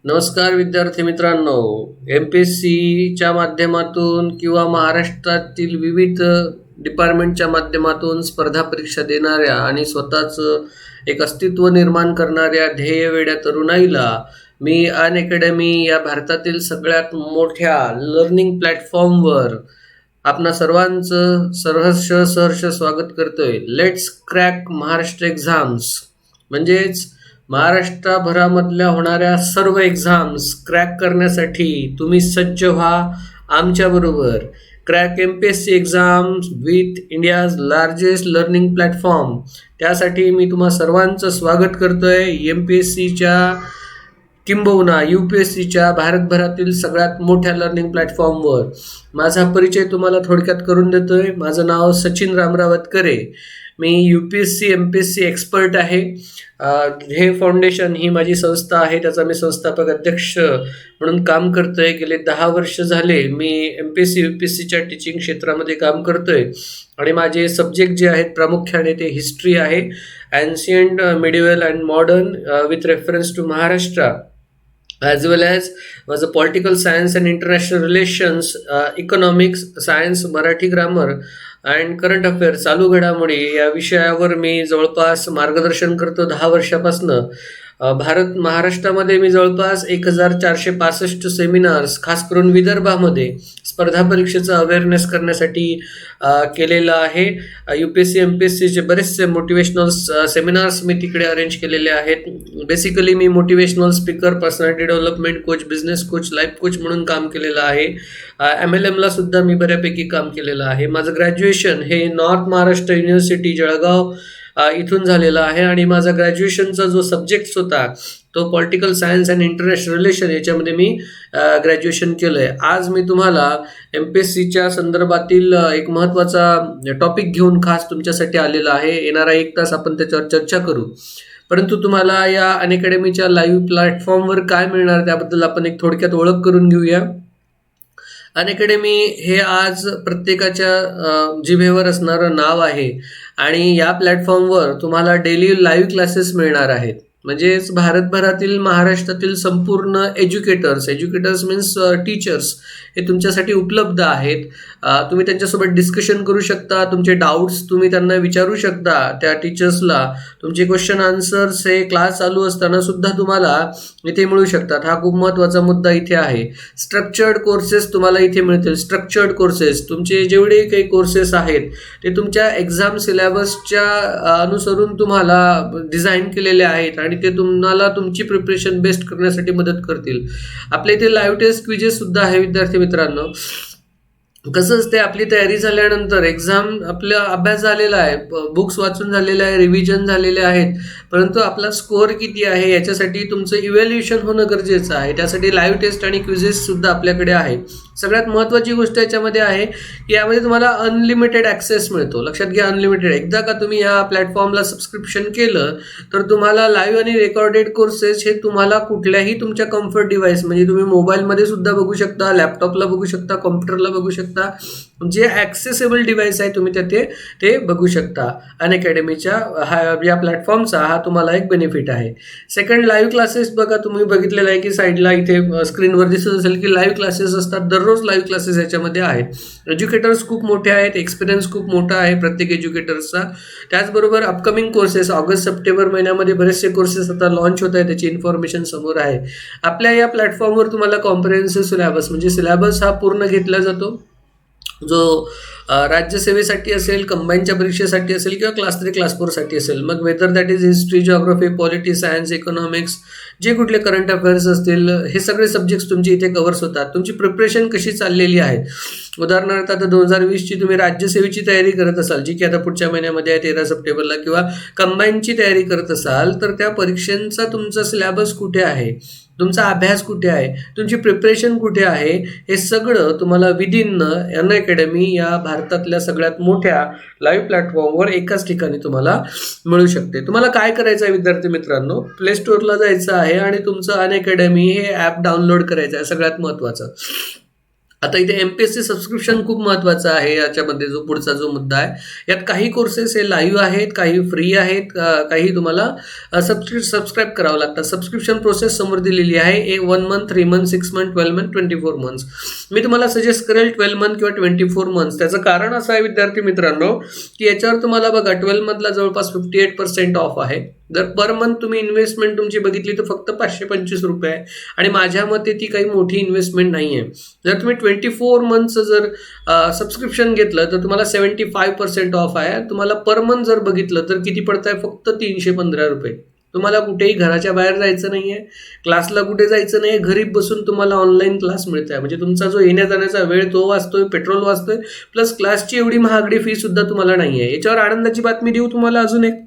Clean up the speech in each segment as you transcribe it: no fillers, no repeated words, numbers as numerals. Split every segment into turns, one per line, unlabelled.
नमस्कार विद्यार्थी मित्रांनो. MPSCच्या माध्यमातून किंवा महाराष्ट्रातील विविध डिपार्टमेंटच्या माध्यमातून स्पर्धा परीक्षा देणाऱ्या आणि स्वतःचं एक अस्तित्व निर्माण करणाऱ्या ध्येयवेड्या तरुणाईला मी अनअकॅडमी या भारतातील सगळ्यात मोठ्या लर्निंग प्लॅटफॉर्मवर आपणा सर्वांचं सहर्ष स्वागत करतोय. लेट्स क्रॅक महाराष्ट्र एक्झाम्स म्हणजेच महाराष्ट्रभरामधल्या होणाऱ्या सर्व एक्झाम्स क्रॅक करण्यासाठी तुम्ही सज्ज व्हा आमच्याबरोबर. Crack MPSC exams with India's largest learning platform. त्यासाठी मी तुम्हा सर्वांचं स्वागत करतोय. MPSCच्या किंबहुना UPSCच्या भारतभरातील सगळ्यात मोठ्या लर्निंग प्लॅटफॉर्मवर. माझा परिचय तुम्हाला थोडक्यात करून देतोय. माझं नाव सचिन रामराव वतकरे. मी UPSC MPSC एक्सपर्ट आहे. हे फाउंडेशन ही माझी संस्था आहे, त्याचा मी संस्थापक अध्यक्ष म्हणून काम करतोय. गेले 10 वर्ष झाले मी MPSC UPSCच्या टीचिंग क्षेत्रामध्ये काम करतोय आणि माझे सब्जेक्ट जे आहेत प्रामुख्याने ते हिस्ट्री आहे, ancient, medieval and modern with reference to Maharashtra, as well as माझं political science and international relations, economics, science, Marathi grammar and current affair, चालू घडामोडी या विषयावर मी जवळपास मार्गदर्शन करतो 10 वर्षापासनं. महाराष्ट्रामध्ये मी जवळपास 1465 सेमिनार्स खास करून विदर्भामध्ये स्पर्धा परीक्षेचा अवेअरनेस करण्यासाठी केलेला आहे. UPSC MPSCचे बरेचसे मोटिवेशनल सेमिनार्स मी तिकडे अरेंज केलेले आहेत. बेसिकली मी motivational speaker, personality development coach, business coach, life coach म्हणून काम केलेलं आहे. MLMला सुद्धा मी बऱ्यापैकी काम केलेलं आहे. माझं ग्रॅज्युएशन हे नॉर्थ महाराष्ट्र युनिव्हर्सिटी जळगाव इथून झालेला आहे आणि माझा ग्रॅज्युएशनचा जो सब्जेक्ट होता तो political science and international relation याच्यामध्ये मी ग्रॅज्युएशन केलं आहे. आज मी तुम्हाला MPSCच्या संदर्भातील एक महत्त्वाचा टॉपिक घेऊन खास तुमच्यासाठी आलेला आहे. येणारा 1 तास आपण त्याच्यावर चर्चा करू. परंतु तुम्हाला या अनअकॅडमीच्या लाईव्ह प्लॅटफॉर्मवर काय मिळणार त्याबद्दल आपण एक थोडक्यात ओळख करून घेऊया. अनअकॅडमी हे आज प्रत्येकाच्या जिभेवर असणारं नाव आहे आणि या प्लॅटफॉर्मवर तुम्हाला डेली लाईव्ह क्लासेस मिळणार आहेत. म्हणजेच भारतभरातील, महाराष्ट्रातील संपूर्ण एज्युकेटर्स मीन्स टीचर्स हे तुमच्यासाठी उपलब्ध आहेत. तुम्ही त्यांच्यासोबत डिस्कशन करू शकता. तुमचे डाऊट्स तुम्ही त्यांना विचारू शकता. त्या टीचर्सला तुमचे क्वेश्चन आन्सर्स हे क्लास चालू असताना सुद्धा तुम्हाला इथे मिळू शकतात. हा खूप महत्त्वाचा मुद्दा इथे आहे. स्ट्रक्चर्ड कोर्सेस तुम्हाला इथे मिळतील. स्ट्रक्चर्ड कोर्सेस तुमचे जेवढे काही कोर्सेस आहेत ते तुमच्या एक्झाम सिलेबसच्या अनुसरून तुम्हाला डिझाईन केलेले आहेत आणि ते तुम्हाला तुमची प्रिपरेशन बेस्ट करण्यासाठी मदत करतील. आपल्या इथे लाईव्ह टेस्ट क्विजेस सुद्धा आहे. विद्यार्थी मित्रांनो, कसं असते, आपली तयारी झाल्यानंतर एक्झाम, आपला अभ्यास झालेला आहे, बुक्स वाचून झालेले आहे, रिव्हिजन झालेले आहेत, परंतु आपला स्कोअर किती आहे याच्यासाठी तुमचं इव्हॅल्युएशन होणं गरजेचं आहे. त्यासाठी लाईव्ह टेस्ट आणि क्विजेस सुद्धा आपल्याकडे आहे. सगळ्यात महत्त्वाची गोष्ट याच्यामध्ये आहे की यामध्ये तुम्हाला अनलिमिटेड ॲक्सेस मिळतो. लक्षात घ्या, अनलिमिटेड. एकदा का तुम्ही या प्लॅटफॉर्मला सबस्क्रिप्शन केलं तर तुम्हाला लाईव्ह आणि रेकॉर्डेड कोर्सेस हे तुम्हाला कुठल्याही तुमच्या कम्फर्ट डिव्हाइस, म्हणजे तुम्ही मोबाईलमध्ये सुद्धा बघू शकता, लॅपटॉपला बघू शकता, कॉम्प्युटरला बघू शकता, जे ॲक्सेसेबल डिव्हाइस आहे तुम्ही ते बघू शकता. अनअकॅडमीच्या या प्लॅटफॉर्मचा हा तुम्हाला एक बेनिफिट आहे. Second, live classes. बघा, तुम्ही बघितलेलं आहे की साईडला इथे स्क्रीनवर दिसत असेल की लाईव्ह क्लासेस असतात. दररोज लाईव्ह क्लासेस याच्यामध्ये आहेत. एज्युकेटर्स खूप मोठे आहेत, एक्सपिरियन्स खूप मोठा आहे प्रत्येक एज्युकेटर्सचा. त्याचबरोबर अपकमिंग कोर्सेस, ऑगस्ट सप्टेंबर महिन्यामध्ये बरेचसे कोर्सेस आता लॉन्च होत आहेत, त्याची इन्फॉर्मेशन समोर आहे. आपल्या या प्लॅटफॉर्मवर तुम्हाला कॉम्प्रिहेन्सिव्ह सिलेबस, म्हणजे सिलेबस हा पूर्ण घेतला जातो, जो राज्यसेवेसाठी असेल, कंबाईनच्या परीक्षेसाठी असेल किंवा क्लास 3 क्लास 4 साठी असेल. मग whether that is history, geography, polity, science, economics, जे कुठले करंट अफेअर्स असतील, हे सगळे सब्जेक्ट्स तुमचे इथे कव्हर्स होतात. तुमची प्रिपरेशन कशी चाललेली आहे, उदाहरणार्थ आता 2020ची तुम्ही राज्यसेवेची तयारी करत असाल, जी की आता पुढच्या महिन्यामध्ये आहे 13 सप्टेंबरला, किंवा कंबाईनची तयारी करत असाल, तर त्या परीक्षांचा तुमचा सिलेबस कुठे आहे, तुमचा अभ्यास कुठे आहे, तुमची प्रिपरेशन कुठे आहे, हे सगळं तुम्हाला विदिन अनअकॅडमी या भारतातल्या सगळ्यात मोठ्या लाईव्ह प्लॅटफॉर्मवर एकाच ठिकाणी तुम्हाला मिळू शकते. तुम्हाला काय करायचं आहे विद्यार्थी मित्रांनो, प्ले स्टोअरला जायचं आहे आणि तुमचं अनअकॅडमी हे ॲप डाउनलोड करायचं आहे. सगळ्यात महत्त्वाचं आता इथे MPSC सबस्क्रिप्शन खूप महत्त्वाचं आहे. याच्यामध्ये जो पुढचा जो मुद्दा आहे, यात काही कोर्सेस हे लाईव्ह आहेत, काही फ्री आहेत, काही तुम्हाला सबस्क्राईब करावं लागतं. सबस्क्रिप्शन प्रोसेस समोर दिलेली आहे. 1 month, 3 month, 6 month, 12 month, 24 months. मी तुम्हाला सजेस्ट करेल 12 मंथ किंवा 24 मंथ्स. त्याचं कारण असं आहे विद्यार्थी मित्रांनो, की याच्यावर तुम्हाला बघा 12 मंथला जवळपास 58% ऑफ आहे. जर पर मंथ तुम्ही इन्व्हेस्टमेंट तुमची बघितली तर फक्त 525 रुपये आहे आणि माझ्या मते ती काही मोठी इन्व्हेस्टमेंट नाही आहे. जर तुम्ही 24 मंथचं जर सबस्क्रिप्शन घेतलं तर तुम्हाला 75% ऑफ आहे. तुम्हाला पर मंथ जर बघितलं तर किती पडत आहे, फक्त 315 रुपये. तुम्हाला कुठेही घराच्या बाहेर जायचं नाही आहे, क्लासला कुठे जायचं नाही, घरी बसून तुम्हाला ऑनलाईन क्लास मिळत आहे. म्हणजे तुमचा जो येण्या जाण्याचा वेळ तो वाचतोय, पेट्रोल वाचतोय, प्लस क्लासची एवढी महागडी फी सुद्धा तुम्हाला नाही आहे. याच्यावर आनंदाची बातमी देऊ तुम्हाला अजून एक,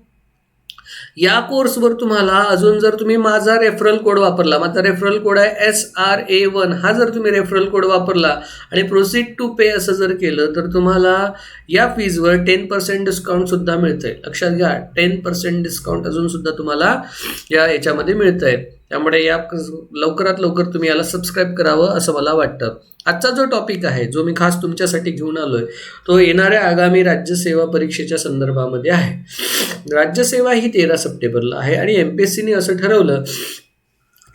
या कोर्सवर तुम्हाला अजून जर तुम्ही माझा रेफरल कोड वापरला, माझा रेफरल कोड आहे SRA1, हा जर तुम्ही रेफरल कोड वापरला आणि प्रोसीड टू पे असं जर केलं तर तुम्हाला या फीजवर 10% डिस्काउंट सुद्धा मिळतंय. लक्षात घ्या, 10% डिस्काउंट अजून सुद्धा तुम्हाला याच्यामध्ये मिळतंय. त्यामुळे या लवकरात लवकर तुम्ही याला सबस्क्राईब करावं असं मला वाटतं. आजचा जो टॉपिक आहे, जो मी खास तुमच्यासाठी घेऊन आलोय, तो येणाऱ्या आगामी राज्यसेवा परीक्षेच्या संदर्भामध्ये आहे. राज्यसेवा ही 13 सप्टेंबरला आहे आणि MPSCने असं ठरवलं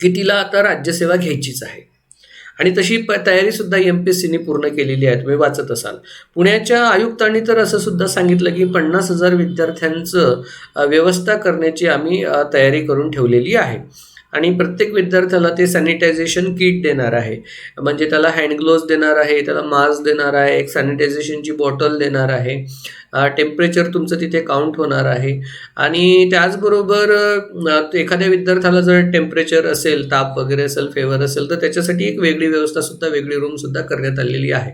की तिला आता राज्यसेवा घ्यायचीच आहे आणि तशी तयारी सुद्धा MPSCने पूर्ण केलेली आहे. तुम्ही वाचत असाल. पुण्याच्या आयुक्तांनी तर असं सुद्धा सांगितलं की 50,000 विद्यार्थ्यांचं व्यवस्था करण्याची आम्ही तयारी करून ठेवलेली आहे आणि प्रत्येक विद्यार्थ्याला ते सॅनिटायझेशन किट देणार आहे. म्हणजे त्याला हँड ग्लोव्ज देणार आहे, त्याला मास्क देणार आहे, एक सॅनिटायझेशनची बॉटल देणार आहे, टेम्परेचर तुमचं तिथे काउंट होणार आहे आणि त्याचबरोबर एखाद्या विद्यार्थ्याला जर टेम्परेचर असेल, ताप वगैरे असेल, फेवर असेल तर त्याच्यासाठी एक वेगळी व्यवस्थासुद्धा, वेगळी रूमसुद्धा करण्यात आलेली आहे.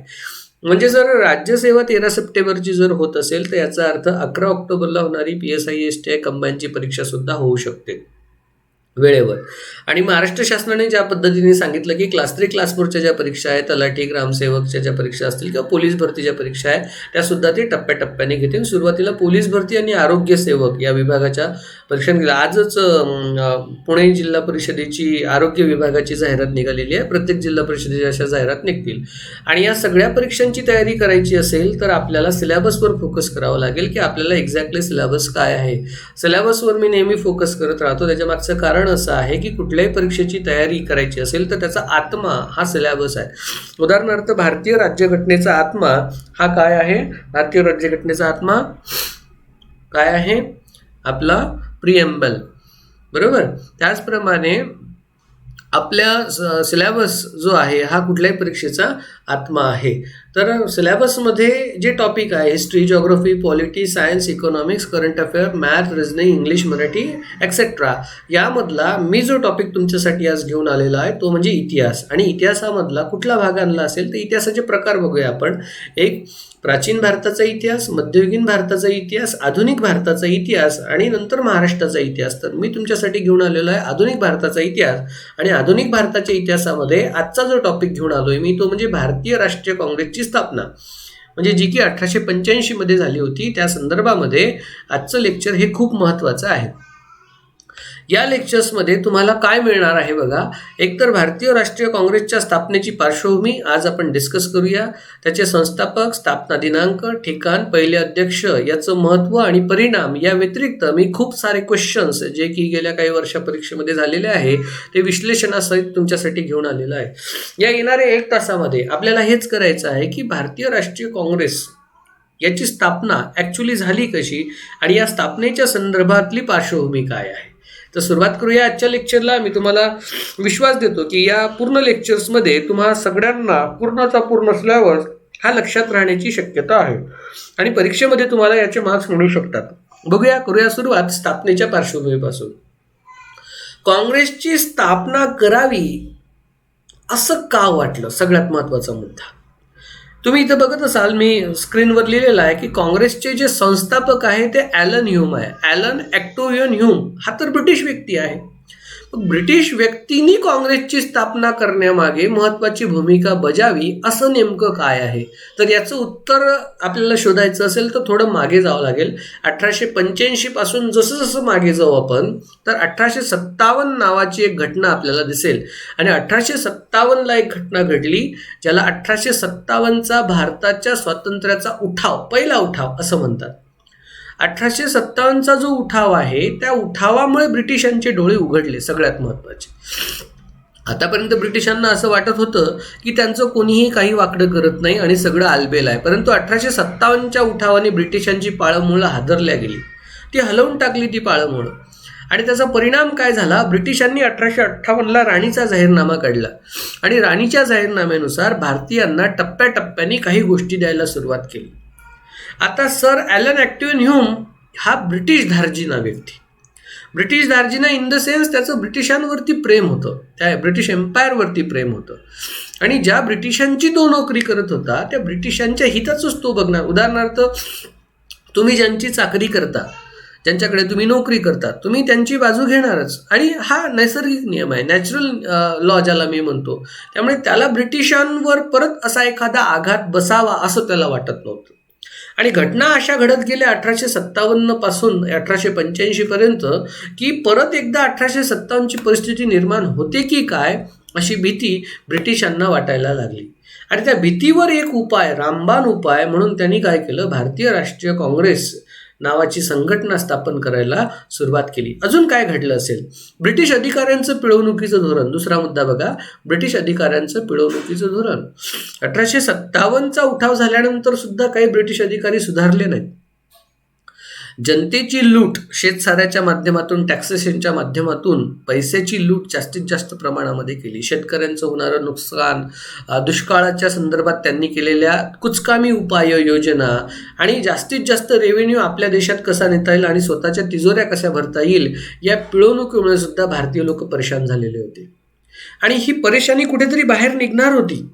म्हणजे जर राज्यसेवा 13 सप्टेंबरची जर होत असेल तर याचा अर्थ 11 ऑक्टोबरला होणारी PSI STI कंबाईनची परीक्षासुद्धा होऊ शकते वेळेवर. आणि महाराष्ट्र शासनाने ज्या पद्धतीने सांगितलं की क्लास 3, क्लास 4च्या ज्या परीक्षा आहेत, तलाठी, ग्रामसेवकच्या ज्या परीक्षा असतील किंवा पोलीस भरतीच्या परीक्षा आहे, त्यासुद्धा ते टप्प्याटप्प्याने घेतील. सुरुवातीला पोलीस भरती आणि आरोग्य सेवक या विभागाच्या परीक्षा घेतल्या. आजच पुणे जिल्हा परिषदेची आरोग्य विभागाची जाहिरात निघालेली आहे. प्रत्येक जिल्हा परिषदेच्या अशा जाहिरात निघतील आणि या सगळ्या परीक्षांची तयारी करायची असेल तर आपल्याला सिलेबसवर फोकस करावं लागेल की आपल्याला एक्झॅक्टली सिलेबस काय आहे. सिलेबसवर मी नेहमी फोकस करत राहतो. त्याच्या मागचं कारण असं आहे की कुठल्याही परीक्षेची तयारी करायची असेल तर त्याचा आत्मा हा सिलेबस आहे. उदाहरणार्थ भारतीय राज्यघटनेचा आत्मा हा काय आहे? भारतीय राज्यघटनेचा आत्मा काय आहे? आपला प्रिएम्बल, बरोबर. त्याचप्रमाणे आपल्या सिलेबस जो आहे हा कुठल्याही परीक्षेचा आत्मा आहे. तर सिलेबसमध्ये जे टॉपिक आहे, history, geography, polity, science, economics, current affair, math, reasoning, English, Marathi etcetera, यामधला मी जो टॉपिक तुमच्यासाठी आज घेऊन आलेला आहे तो म्हणजे इतिहास. आणि इतिहासामधला कुठला भाग आणला असेल तर इतिहासाचे प्रकार बघूया आपण. एक, प्राचीन भारताचा इतिहास, मध्ययुगीन भारताचा इतिहास, आधुनिक भारताचा इतिहास आणि नंतर महाराष्ट्राचा इतिहास. तर मी तुमच्यासाठी घेऊन आलेलो आहे आधुनिक भारताचा इतिहास. आणि आधुनिक भारताच्या इतिहासामध्ये आजचा जो टॉपिक घेऊन आलोय मी तो म्हणजे भारतीय राष्ट्रीय काँग्रेसची स्थापना, म्हणजे जी की 1885 मध्ये झाली होती. त्या संदर्भामध्ये आजचं लेक्चर हे खूप महत्त्वाचं आहे. या लेक्चर्समध्ये तुम्हाला काय मिळणार आहे बघा. एकतर भारतीय राष्ट्रीय काँग्रेसच्या स्थापनेची पार्श्वभूमी आज आपण डिस्कस करूया. त्याचे संस्थापक, स्थापना दिनांक, ठिकाण, पहिले अध्यक्ष, याचं महत्त्व आणि परिणाम. या व्यतिरिक्त मी खूप सारे क्वेश्चन्स जे की गेल्या काही वर्षा परीक्षेमध्ये झालेले आहे ते विश्लेषणासहित तुमच्यासाठी घेऊन आलेलं आहे. या येणाऱ्या 1 तासामध्ये आपल्याला हेच करायचं आहे की भारतीय राष्ट्रीय काँग्रेस याची स्थापना ॲक्च्युली झाली कशी आणि या स्थापनेच्या संदर्भातली पार्श्वभूमी काय आहे. तर सुरुवात करूया आजच्या लेक्चरला. मी तुम्हाला विश्वास देतो की या पूर्ण लेक्चर्समध्ये तुम्हा सगळ्यांना पूर्णचा पूर्ण सिलेबस हा लक्षात राहण्याची शक्यता आहे आणि परीक्षेमध्ये तुम्हाला याचे मार्क्स मिळू शकतात. बघूया, करूया सुरुवात स्थापनेच्या पार्श्वभूमीपासून. काँग्रेसची स्थापना करावी असं का वाटलं, सगळ्यात महत्त्वाचा मुद्दा. तुम्ही इथं बघत असाल मी स्क्रीनवर लिहिलेलं आहे की काँग्रेसचे जे संस्थापक आहे ते ॲलन ह्यूम आहे. ॲलन ॲक्टोवियन ह्यूम हा तर ब्रिटिश व्यक्ती आहे. ब्रिटिश व्यक्तींनी काँग्रेसची स्थापना करण्यामागे महत्त्वाची भूमिका बजावी असं नेमकं काय आहे? तर याचं उत्तर आपल्याला शोधायचं असेल तर थोडं मागे जावं लागेल. 1885 पासून जसं जसं मागे जाऊ आपण तर 1857 नावाची एक घटना आपल्याला दिसेल. आणि 1857ला एक घटना घडली ज्याला 1857चा भारताच्या स्वातंत्र्याचा उठाव, पहिला उठाव असं म्हणतात. 1857चा जो उठाव आहे त्या उठावामुळे ब्रिटिशांचे डोळे उघडले. सगळ्यात महत्त्वाचे, आतापर्यंत ब्रिटिशांना असं वाटत होतं की त्यांचं कोणीही काही वाकडं करत नाही आणि सगळं आलबेल आहे. परंतु 1857च्या उठावाने ब्रिटिशांची पाळंमुळं हादरल्या गेली, ती हलवून टाकली ती पाळंमुळं. आणि त्याचा परिणाम काय झाला? ब्रिटिशांनी 1858ला राणीचा जाहीरनामा काढला आणि राणीच्या जाहीरनाम्यानुसार भारतीयांना टप्प्याटप्प्याने काही गोष्टी द्यायला सुरुवात केली. आता सर ॲलन ॲक्टिव्हन ह्यूम हा ब्रिटिश धार्जिना व्यक्ती, ब्रिटिश धार्जिना इन द सेन्स त्याचं ब्रिटिशांवरती प्रेम होतं, त्या ब्रिटिश एम्पायरवरती प्रेम होतं. आणि ज्या ब्रिटिशांची तो नोकरी करत होता त्या ब्रिटिशांच्या हिताचंच तो बघणार. उदाहरणार्थ, तुम्ही ज्यांची चाकरी करता, ज्यांच्याकडे तुम्ही नोकरी करता, तुम्ही त्यांची बाजू घेणारच. आणि हा नैसर्गिक नियम आहे, नॅचरल लॉ ज्याला मी म्हणतो. त्यामुळे त्याला ब्रिटिशांवर परत असा एखादा आघात बसावा असं त्याला वाटत नव्हतं. आणि घटना अशा घडत गेल्या 1857 पासून 1885 पर्यंत की परत एकदा 1857ची परिस्थिती निर्माण होते की काय अशी भीती ब्रिटिशांना वाटायला लागली. आणि त्या भीतीवर एक उपाय, रामबाण उपाय म्हणून त्यांनी काय केलं? भारतीय राष्ट्रीय काँग्रेस नावाची संघटना स्थापन करायला सुरुवात केली. अजून काय घडलं असेल? ब्रिटिश अधिकाऱ्यांचं पिळवणुकीचं धोरण. दुसरा मुद्दा बघा, ब्रिटिश अधिकाऱ्यांचं पिळवणुकीचं धोरण. 1857चा उठाव झाल्यानंतर सुद्धा काही ब्रिटिश अधिकारी सुधारले नाहीत. जनतेची लूट, शेतसाऱ्याच्या माध्यमातून, टॅक्सेशनच्या माध्यमातून पैशाची लूट जास्तीत जास्त प्रमाणामध्ये केली. शेतकऱ्यांचं होणारं नुकसान, दुष्काळाच्या संदर्भात त्यांनी केलेल्या कुचकामी उपाय योजना आणि जास्तीत जास्त रेव्हेन्यू आपल्या देशात कसा नेता येईल आणि स्वतःच्या तिजोऱ्या कशा भरता येईल या पिळवणुकीमुळे सुद्धा भारतीय लोक परेशान झालेले होते. आणि ही परेशानी कुठेतरी बाहेर निघणार होती.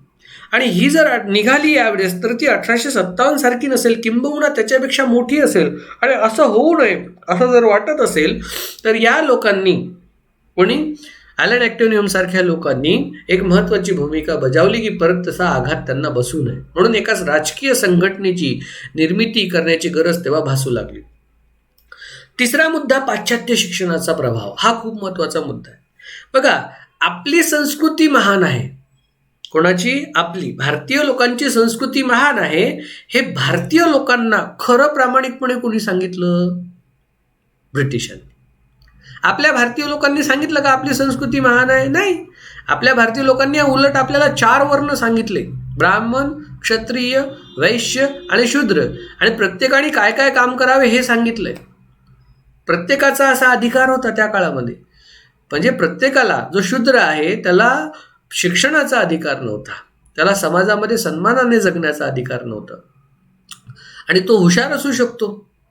आणि ही जर निघाली यावेळेस तर ती 1857 सारखी नसेल, किंबहुना त्याच्यापेक्षा मोठी असेल. आणि असं होऊ नये असं जर वाटत असेल तर या लोकांनी, कोणी? ॲलन ॲक्टिव्हन ह्यूम सारख्या लोकांनी एक महत्त्वाची भूमिका बजावली की परत तसा आघात त्यांना बसू नये. म्हणून एकाच राजकीय संघटनेची निर्मिती करण्याची गरज तेव्हा भासू लागली. तिसरा मुद्दा, पाश्चात्य शिक्षणाचा प्रभाव. हा खूप महत्त्वाचा मुद्दा आहे. बघा, आपली संस्कृती महान आहे. कोणाची? आपली भारतीय लोकांची संस्कृती महान आहे. हे भारतीय लोकांना खरं प्रामाणिकपणे कोणी सांगितलं? ब्रिटिशांनी. आपल्या भारतीय लोकांनी सांगितलं का आपली संस्कृती महान आहे? नाही. आपल्या भारतीय लोकांनी उलट आपल्याला 4 वर्ण सांगितले: ब्राह्मण, क्षत्रिय, वैश्य आणि शूद्र. आणि प्रत्येकाने काय काय काम करावे हे सांगितलंय. प्रत्येकाचा असा अधिकार होता त्या काळामध्ये. म्हणजे प्रत्येकाला, जो शूद्र आहे त्याला शिक्षणाचा अधिकार नव्हता, त्याला समाजामध्ये सन्मानाने जगण्याचा अधिकार नव्हता. आणि तो हुशार असू शकतो,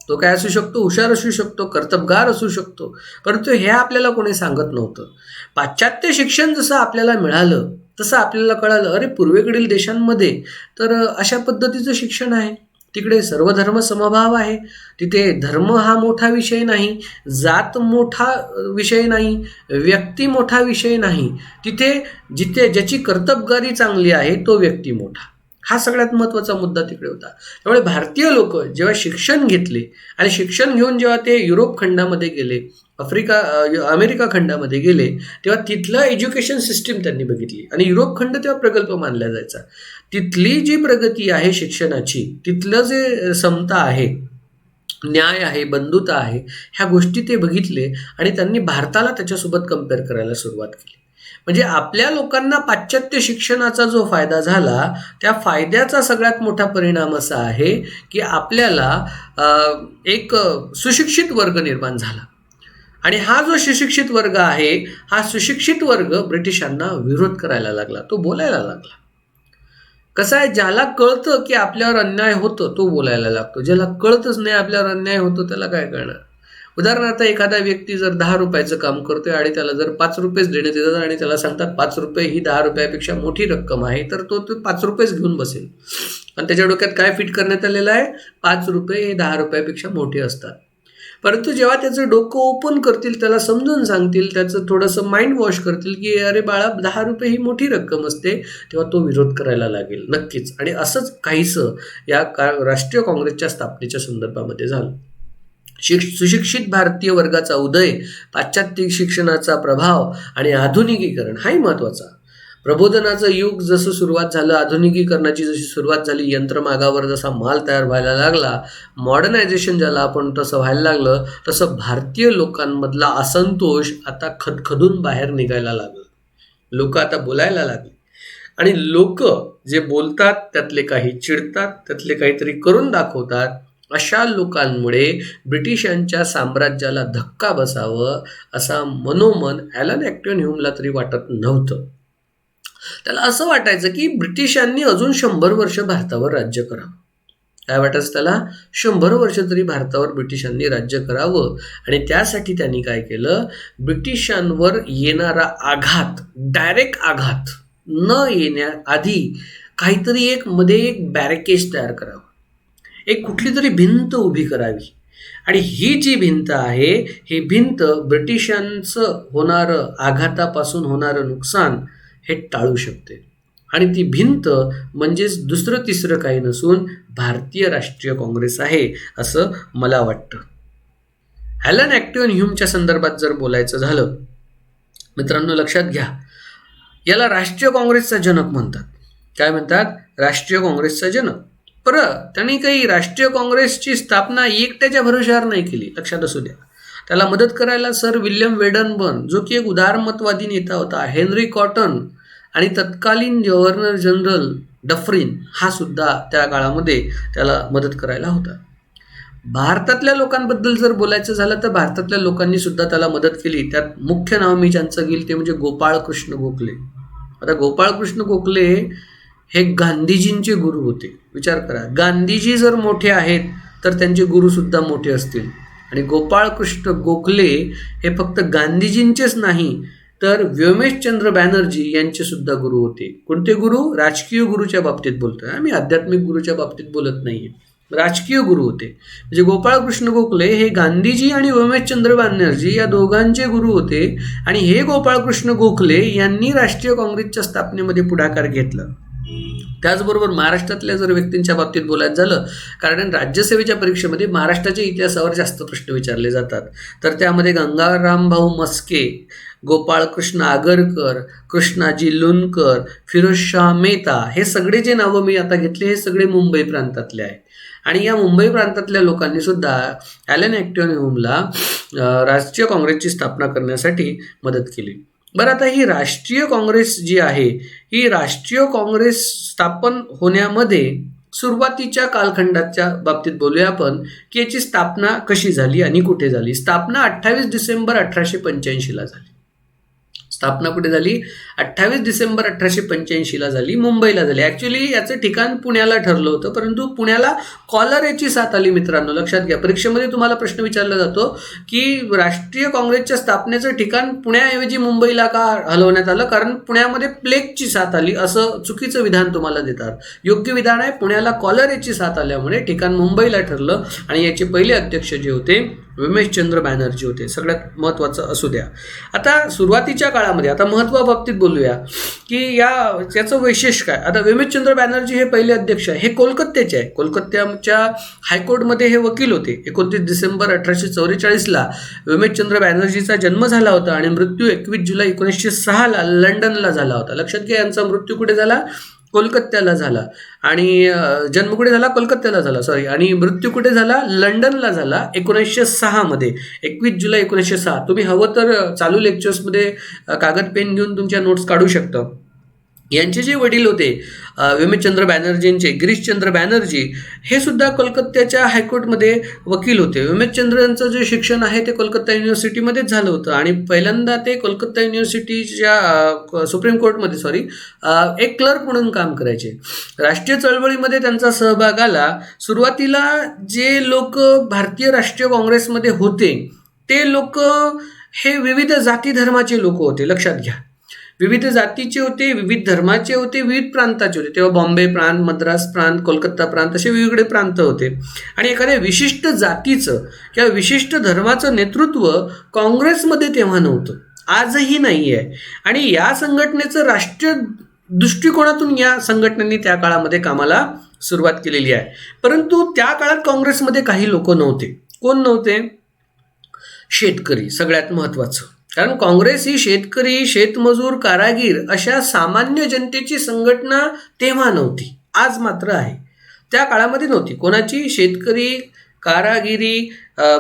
तो काय असू शकतो? हुशार असू शकतो, कर्तबगार असू शकतो, परंतु हे आपल्याला कोणी सांगत नव्हतं. पाश्चात्य शिक्षण जसं आपल्याला मिळालं तसं आपल्याला कळालं, अरे पूर्वेकडील देशांमध्ये तर अशा पद्धतीचं शिक्षण आहे. तिकडे सर्वधर्म समभाव आहे. तिथे धर्म हा मोठा विषय नाही, जात मोठा विषय नाही, व्यक्ती मोठा विषय नाही. तिथे जिथे ज्याची कर्तबगारी चांगली आहे तो व्यक्ती मोठा. हा सगळ्यात महत्त्वाचा मुद्दा तिकडे होता. त्यामुळे भारतीय लोक जेव्हा शिक्षण घेतले आणि शिक्षण घेऊन जेव्हा ते युरोप खंडामध्ये गेले, अमेरिका खंडामध्ये गेले, तेव्हा तिथलं एज्युकेशन सिस्टीम त्यांनी बघितली. आणि युरोप खंड तेव्हा प्रगल्भ मानला जायचा. तिथली जी प्रगती आहे शिक्षणाची, तिथलं जे समता आहे, न्याय आहे, बंधुता आहे, ह्या गोष्टी ते बघितले आणि त्यांनी भारताला त्याच्यासोबत कम्पेअर करायला सुरुवात केली. म्हणजे आपल्या लोकांना पाश्चात्य शिक्षणाचा जो फायदा झाला त्या फायद्याचा सगळ्यात मोठा परिणाम असा आहे की आपल्याला एक सुशिक्षित वर्ग निर्माण झाला. आणि हा जो सुशिक्षित वर्ग आहे, हा सुशिक्षित वर्ग ब्रिटिशांना विरोध करायला लागला, तो बोलायला लागला. कसं आहे, ज्याला कळतं की आपल्यावर अन्याय होतं तो बोलायला लागतो, ज्याला कळतच नाही आपल्यावर अन्याय होतो त्याला काय करणार. उदाहरणार्थ, एखादा व्यक्ती जर 10 रुपयाचं काम करतोय आणि त्याला जर 5 रुपयेच देण्यात येतात आणि त्याला सांगतात 5 रुपये ही 10 रुपयापेक्षा मोठी रक्कम आहे, तर तो 5 रुपयेच घेऊन बसेल. आणि त्याच्या डोक्यात काय फिट करण्यात आलेलं आहे? 5 रुपये हे 10 रुपयापेक्षा मोठे असतात. परंतु जेव्हा त्याचं डोकं ओपन करतील, त्याला समजून सांगतील, त्याचं थोडंसं माइंड वॉश करतील की अरे बाळा 10 रुपये ही मोठी रक्कम असते, तेव्हा तो विरोध करायला लागेल नक्कीच. आणि असंच काहीसं या राष्ट्रीय काँग्रेसच्या स्थापनेच्या संदर्भामध्ये झालं. सुशिक्षित भारतीय वर्गाचा उदय, पाश्चात्य शिक्षणाचा प्रभाव आणि आधुनिकीकरण हाही महत्त्वाचा. प्रबोधनाचं युग जसं सुरुवात झालं, आधुनिकीकरणाची जशी सुरुवात झाली, यंत्रमागावर जसा माल तयार व्हायला लागला, मॉडर्नायझेशन ज्याला आपण तसं व्हायला लागलं, तसं भारतीय लोकांमधला असंतोष आता खदखदून बाहेर निघायला लागला. लोक आता बोलायला लागले आणि लोक जे बोलतात त्यातले काही चिडतात, त्यातले काहीतरी करून दाखवतात. अशा लोकांमुळे ब्रिटिशांच्या साम्राज्याला धक्का बसावं असा मनोमन ॲलन ॲक्टिव्ह ह्यूमला तरी वाटत नव्हतं. त्याला असं वाटायचं की ब्रिटिशांनी अजून 100 वर्ष भारतावर राज्य करावं. काय वाटायचं त्याला? 100 वर्ष तरी भारतावर ब्रिटिशांनी राज्य करावं. आणि त्यासाठी त्यांनी काय केलं, ब्रिटिशांवर येणारा आघात, डायरेक्ट आघात न येण्याआधी काहीतरी एक बॅरिकेड तयार करावं, एक कुठली तरी भिंत उभी करावी. आणि ही जी भिंत आहे, ही भिंत ब्रिटिशांचं होणारं आघातापासून होणारं नुकसान हे टाळू शकते. आणि ती भिंत म्हणजेच दुसरं तिसरं काही नसून भारतीय राष्ट्रीय काँग्रेस आहे असं मला वाटतं. ॲलन ॲक्टिव्ह ह्यूमच्या संदर्भात जर बोलायचं झालं मित्रांनो, लक्षात घ्या, याला राष्ट्रीय काँग्रेसचा जनक म्हणतात. काय म्हणतात? राष्ट्रीय काँग्रेसचा जनक. त्यांनी काही राष्ट्रीय काँग्रेसची स्थापना एकट्याच्या भरोशावर नाही केली, लक्षात असू द्या. त्याला मदत करायला सर विल्यम वेडनबर्न, जो की एक उदारमतवादी नेता होता, हेनरी कॉटन आणि तत्कालीन गव्हर्नर जनरल डफरिन हा सुद्धा त्या काळामध्ये त्याला मदत करायला होता. भारतातल्या लोकांबद्दल जर बोलायचं झालं तर भारतातल्या लोकांनी सुद्धा त्याला मदत केली. त्यात मुख्य नाव मी ज्यांचं घेईल ते म्हणजे गोपाळकृष्ण गोखले. आता गोपाळकृष्ण गोखले हे गांधीजींचे गुरु होते. विचार करा, गांधीजी जर मोठे आहेत तर त्यांचे गुरुसुद्धा मोठे असतील. आणि गोपाळकृष्ण गोखले हे फक्त गांधीजींचेच नाही तर व्योमेशचंद्र बॅनर्जी यांचे सुद्धा गुरु होते. कोणते गुरु? राजकीय गुरुच्या बाबतीत बोलतोय, आम्ही आध्यात्मिक गुरुच्या बाबतीत बोलत नाहीये. राजकीय गुरु होते. म्हणजे गोपाळकृष्ण गोखले हे गांधीजी आणि व्योमेशचंद्र बॅनर्जी या दोघांचे गुरु होते. आणि हे गोपाळकृष्ण गोखले यांनी राष्ट्रीय काँग्रेसच्या स्थापनेमध्ये पुढाकार घेतला. त्याचबरोबर महाराष्ट्रातल्या जर व्यक्तींच्या बाबतीत बोलायचं झालं, कारण राज्यसेवेच्या परीक्षेमध्ये महाराष्ट्राच्या इतिहासावर जास्त प्रश्न विचारले जातात, तर त्यामध्ये गंगारामभाऊ मस्के, गोपाळकृष्ण आगरकर, कृष्णाजी लुनकर, फिरोजशाह मेहता, हे सगळे जे नावं मी आता घेतले हे सगळे मुंबई प्रांतातले आहे. आणि या मुंबई प्रांतातल्या लोकांनी सुद्धा ॲलन ॲक्टिव्ह ह्यूमला राष्ट्रीय काँग्रेसची स्थापना करण्यासाठी मदत केली. आता ही राष्ट्रीय काँग्रेस जी आहे, ही राष्ट्रीय काँग्रेस स्थापन होण्यामध्ये सुरुवातीच्या कालखंडाच्या बाबतीत बोलूया आपण की याची स्थापना कशी झाली आणि कुठे झाली. स्थापना 28 डिसेंबर 1885ला झाली. स्थापना कुठे झाली? 28 डिसेंबर 1885ला झाली, मुंबईला झाली. ॲक्च्युली याचं ठिकाण पुण्याला ठरलं होतं, परंतु पुण्याला कॉलर याची साथ आली. मित्रांनो लक्षात घ्या, परीक्षेमध्ये तुम्हाला प्रश्न विचारला जातो की राष्ट्रीय काँग्रेसच्या स्थापनेचं ठिकाण पुण्याऐवजी मुंबईला का हलवण्यात आलं? कारण पुण्यामध्ये प्लेगची साथ आली असं चुकीचं विधान तुम्हाला देतात. योग्य विधान आहे, पुण्याला कॉलर याची साथ आल्यामुळे ठिकाण मुंबईला ठरलं. आणि याचे पहिले अध्यक्ष जे होते व्योमेशचंद्र बॅनर्जी होते. सगळ्यात महत्त्वाचं असू द्या. आता सुरुवातीच्या काळामध्ये, आता महत्त्वाबाबतीत बोलूया की याचं वैशिष्ट्य काय. आता व्योमेशचंद्र बॅनर्जी हे पहिले अध्यक्ष आहे, हे कोलकात्याचे आहे. कोलकात्याच्या हायकोर्टमध्ये हे वकील होते. 29 डिसेंबर 1844ला व्योमेशचंद्र बॅनर्जीचा जन्म झाला होता आणि मृत्यू 21 जुलै 1906ला लंडनला झाला होता. लक्षात घ्या, यांचा मृत्यू कुठे झाला? कोलकात्याला झाला. आणि जन्म कुठे झाला? कोलकात्याला झाला, आणि मृत्यू कुठे झाला? लंडनला झाला 1906 मध्ये, 21 जुलै 1906. तुम्ही हवं तर चालू लेक्चर्समध्ये कागद पेन घेऊन तुमच्या नोट्स काढू शकता. यांचे जे वडील होते व्योमेशचंद्र बॅनर्जींचे, गिरीशचंद्र बॅनर्जी, हे सुद्धा कोलकात्याच्या हायकोर्टमध्ये वकील होते. व्योमेशचंद्रांचं जे शिक्षण आहे ते कोलकाता युनिव्हर्सिटीमध्येच झालं होतं आणि पहिल्यांदा ते कोलकाता युनिव्हर्सिटीच्या सुप्रीम कोर्टमध्ये एक क्लर्क म्हणून काम करायचे. राष्ट्रीय चळवळीमध्ये त्यांचा सहभाग आला. सुरुवातीला जे लोक भारतीय राष्ट्रीय काँग्रेसमध्ये होते ते लोक हे विविध जाती धर्माचे लोक होते. लक्षात घ्या, विविध जातीचे होते, विविध धर्माचे होते, विविध प्रांताचे होते. तेव्हा बॉम्बे प्रांत, मद्रास प्रांत, कोलकाता प्रांत असे वेगवेगळे प्रांत होते. आणि एखाद्या विशिष्ट जातीचं किंवा विशिष्ट धर्माचं नेतृत्व काँग्रेसमध्ये तेव्हा नव्हतं, आजही नाही आहे. आणि या संघटनेचं राष्ट्रीय दृष्टिकोनातून या संघटनेने त्या काळामध्ये कामाला सुरुवात केलेली आहे. परंतु त्या काळात काँग्रेसमध्ये काही लोक नव्हते. कोण नव्हते? शेतकरी, सगळ्यात महत्त्वाचं. कारण काँग्रेस ही शेतकरी, शेतमजूर, कारागीर अशा सामान्य जनतेची संघटना तेव्हा नव्हती, आज मात्र आहे. त्या काळामध्ये नव्हती. कोणाची? शेतकरी, कारागिरी,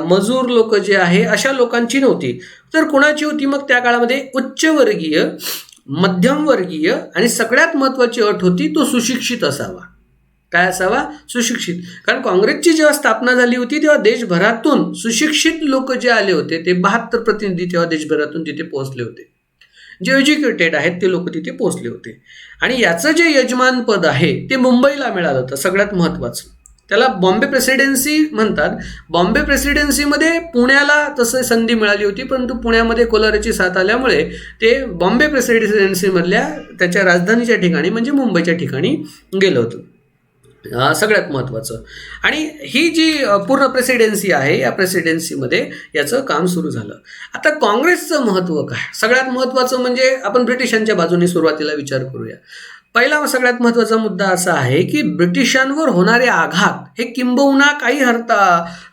मजूर लोक जे आहे अशा लोकांची नव्हती. तर कोणाची होती मग त्या काळामध्ये? उच्चवर्गीय, मध्यमवर्गीय आणि सगळ्यात महत्त्वाची अट होती तो सुशिक्षित असावा. काय असावा? सुशिक्षित. कारण काँग्रेसची जेव्हा स्थापना झाली होती तेव्हा देशभरातून सुशिक्षित लोक जे आले होते ते 72 प्रतिनिधी तेव्हा देशभरातून तिथे पोहोचले होते. जे एज्युकेटेड आहेत ते लोक तिथे पोहोचले होते. आणि याचं जे यजमान पद आहे ते मुंबईला मिळालं होतं, सगळ्यात महत्त्वाचं. त्याला बॉम्बे प्रेसिडेन्सी म्हणतात. बॉम्बे प्रेसिडेन्सीमध्ये पुण्याला तसं संधी मिळाली होती, परंतु पुण्यामध्ये कोलाराची साथ आल्यामुळे ते बॉम्बे प्रेसिडेन्सीमधल्या त्याच्या राजधानीच्या ठिकाणी म्हणजे मुंबईच्या ठिकाणी गेलं होतं. सगळ्यात महत्त्वाचं. आणि ही जी पूर्ण प्रेसिडेन्सी आहे या प्रेसिडेन्सीमध्ये याचं काम सुरू झालं. आता काँग्रेसचं महत्त्व काय? सगळ्यात महत्त्वाचं म्हणजे आपण ब्रिटिशांच्या बाजूने सुरुवातीला विचार करूया. पहिला सगळ्यात महत्त्वाचा मुद्दा असा आहे की ब्रिटिशांवर होणारे आघात हे किंबहुना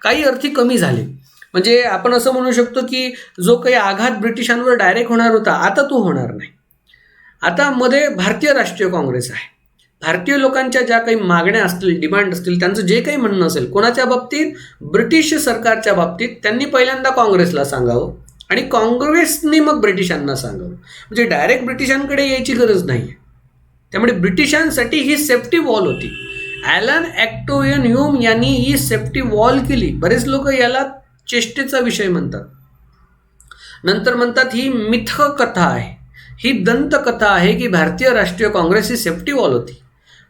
काही अर्थी कमी झाले. म्हणजे आपण असं म्हणू शकतो की जो काही आघात ब्रिटिशांवर डायरेक्ट होणार होता आता तो होणार नाही. आता मध्ये भारतीय राष्ट्रीय काँग्रेस आहे. भारतीय लोकांच्या ज्या काही मागण्या असतील, डिमांड असतील, त्यांचं जे काही म्हणणं असेल कोणाच्या बाबतीत? ब्रिटिश सरकारच्या बाबतीत, त्यांनी पहिल्यांदा काँग्रेसला सांगावं आणि काँग्रेसने मग ब्रिटिशांना सांगावं. म्हणजे डायरेक्ट ब्रिटिशांकडे यायची गरज नाही आहे. त्यामुळे ब्रिटिशांसाठी ही सेफ्टी वॉल होती. ॲलन ॲक्टोयन ह्यूम यांनी ही सेफ्टी वॉल केली. बरेच लोक याला चेष्टेचा विषय म्हणतात. नंतर म्हणतात ही मिथकथा आहे, ही दंतकथा आहे की भारतीय राष्ट्रीय काँग्रेस ही सेफ्टी वॉल होती.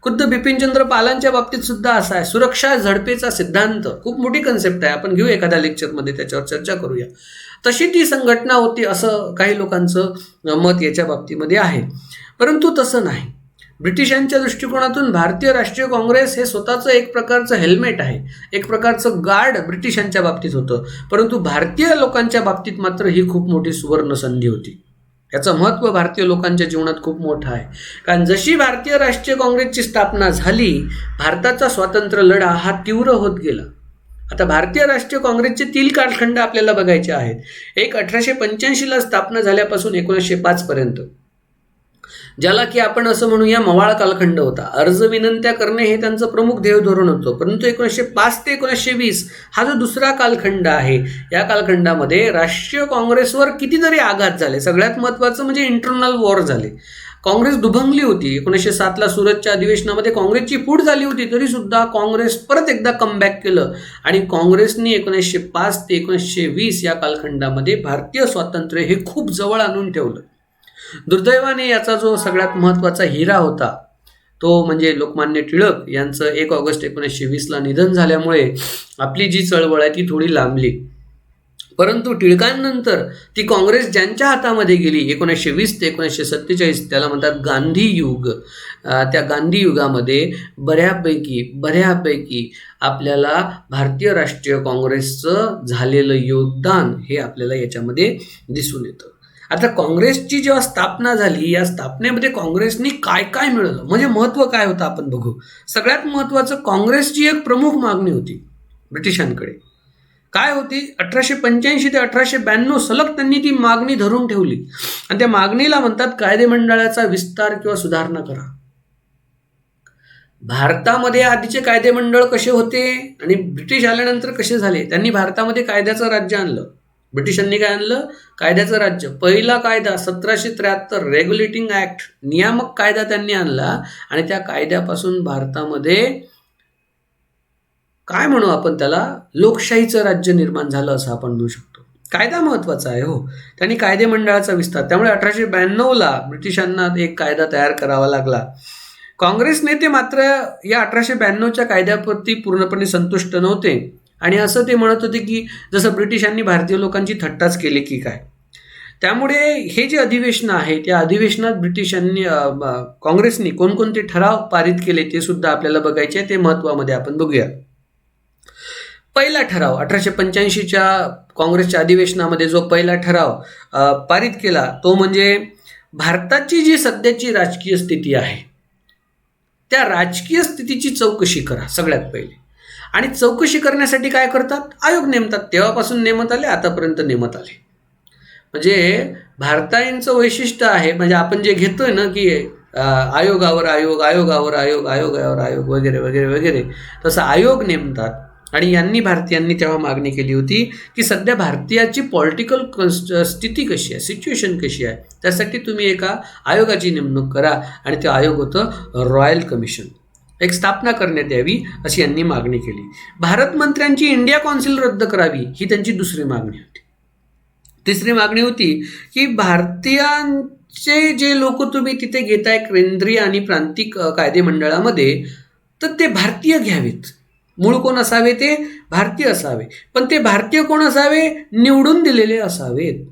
खुद्द बिपिनचंद्र पालांच्या बाबतीत सुद्धा असा आहे. सुरक्षा झडपेचा सिद्धांत खूप मोठी कन्सेप्ट आहे, आपण घेऊ एखाद्या लेक्चरमध्ये, त्याच्यावर चर्चा करूया. तशी ती संघटना होती असं काही लोकांचं मत याच्या बाबतीमध्ये आहे. परंतु तसं नाही. ब्रिटिशांच्या दृष्टिकोनातून भारतीय राष्ट्रीय काँग्रेस हे स्वतःचं एक प्रकारचं हेल्मेट आहे, एक प्रकारचं गार्ड ब्रिटिशांच्या बाबतीत होतं. परंतु भारतीय लोकांच्या बाबतीत मात्र ही खूप मोठी सुवर्ण संधी होती. याचं महत्त्व भारतीय लोकांच्या जीवनात खूप मोठं आहे. कारण जशी भारतीय राष्ट्रीय काँग्रेसची स्थापना झाली, भारताचा स्वातंत्र्य लढा हा तीव्र होत गेला. आता भारतीय राष्ट्रीय काँग्रेसचे 3 कालखंड आपल्याला बघायचे आहेत. एक 1885ला स्थापना झाल्यापासून 1905 पर्यंत, ज्याला की आपण असं म्हणूया मवाळ कालखंड होता. अर्ज विनंत्या करणे हे त्यांचं प्रमुख ध्येय धोरण होतं. परंतु 1905 ते 1920 हा जो दुसरा कालखंड आहे, या कालखंडामध्ये राष्ट्रीय काँग्रेसवर कितीतरी आघात झाले. सगळ्यात महत्त्वाचं म्हणजे इंटरनल वॉर झाले. काँग्रेस दुभंगली होती. 1907ला सुरतच्या अधिवेशनामध्ये काँग्रेसची फूट झाली होती, तरी सुद्धा काँग्रेस परत एकदा कमबॅक केलं आणि काँग्रेसने 1905 ते 1920 या कालखंडामध्ये भारतीय स्वातंत्र्य हे खूप जवळ आणून ठेवलं. दुर्दैवाने याचा जो सगळ्यात महत्त्वाचा हिरा होता तो म्हणजे लोकमान्य टिळक यांचं 1 ऑगस्ट 1920ला निधन झाल्यामुळे आपली जी चळवळ आहे ती थोडी लांबली. परंतु टिळकांनंतर ती काँग्रेस ज्यांच्या हातामध्ये गेली 1920 ते 1947, त्याला म्हणतात गांधी युग. त्या गांधी युगामध्ये बऱ्यापैकी आपल्याला भारतीय राष्ट्रीय काँग्रेसचं झालेलं योगदान हे आपल्याला याच्यामध्ये दिसून येतं. आता काँग्रेसची जेव्हा स्थापना झाली, या स्थापनेमध्ये काँग्रेसनी काय काय मिळवलं, म्हणजे महत्त्व काय होतं आपण बघू. सगळ्यात महत्त्वाचं, काँग्रेसची एक प्रमुख मागणी होती ब्रिटिशांकडे. काय होती? 1885 ते 1892 सलग त्यांनी ती मागणी धरून ठेवली आणि त्या मागणीला म्हणतात कायदेमंडळाचा विस्तार किंवा सुधारणा करा. भारतामध्ये आधीचे कायदेमंडळ कसे होते आणि ब्रिटिश आल्यानंतर कसे झाले? त्यांनी भारतामध्ये कायद्याचं राज्य आणलं. ब्रिटिशांनी काय आणलं? कायद्याचं राज्य. पहिला कायदा 1773 रेग्युलेटिंग ऍक्ट, नियामक कायदा त्यांनी आणला आणि त्या कायद्यापासून भारतामध्ये काय म्हणू आपण त्याला, लोकशाहीचं राज्य निर्माण झालं असं आपण म्हणू शकतो. कायदा महत्वाचा आहे हो. त्यांनी कायदेमंडळाचा विस्तार, त्यामुळे 1892ला ब्रिटिशांना एक कायदा तयार करावा लागला. काँग्रेस नेते मात्र या 1892च्या कायद्याप्रती पूर्णपणे संतुष्ट नव्हते आणि असं ते म्हणत होते की जसं ब्रिटिशांनी भारतीय लोकांची थट्टाच केली की काय. त्यामुळे हे जे अधिवेशन आहे त्या अधिवेशनात ब्रिटिशांनी काँग्रेसनी कोणकोणते ठराव पारित केले ते सुद्धा आपल्याला बघायचे, ते महत्वामध्ये आपण बघूया. पहिला ठराव 1885च्या काँग्रेसच्या अधिवेशनामध्ये जो पहिला ठराव पारित केला तो म्हणजे भारताची जी सध्याची राजकीय स्थिती आहे त्या राजकीय स्थितीची चौकशी करा सगळ्यात पहिले. आणि चौकशी करण्यासाठी काय करतात, आयोग नेमतात. तेव्हापासून नेमत आले, आतापर्यंत नेमत आले. म्हणजे भारताचं वैशिष्ट्य आहे, म्हणजे आपण जे घेतोय ना की आयोगावर आयोग, आयोगावर आयोग, आयोगावर आयोग वगैरे वगैरे वगैरे, तसं आयोग नेमतात. आणि भारतीयांनी तेव्हा मागणी केली होती की सध्या भारतीयाची पॉलिटिकल स्थिती कशी आहे, सिच्युएशन कशी आहे, त्यासाठी तुम्ही एका आयोगाची नेमणूक करा. आणि ते आयोग होतं रॉयल कमिशन, एक स्थापना करण्यात यावी अशी यांनी मागणी केली. भारत मंत्र्यांची इंडिया कौन्सिल रद्द करावी ही त्यांची दुसरी मागणी होती. तिसरी मागणी होती की भारतीयांचे जे लोक तुम्ही तिथे घेताय केंद्रीय आणि प्रांतिक कायदे मंडळामध्ये, तर ते भारतीय घ्यावेत. मूळ कोण असावे, ते भारतीय असावे. पण ते भारतीय कोण असावे, निवडून दिलेले असावेत.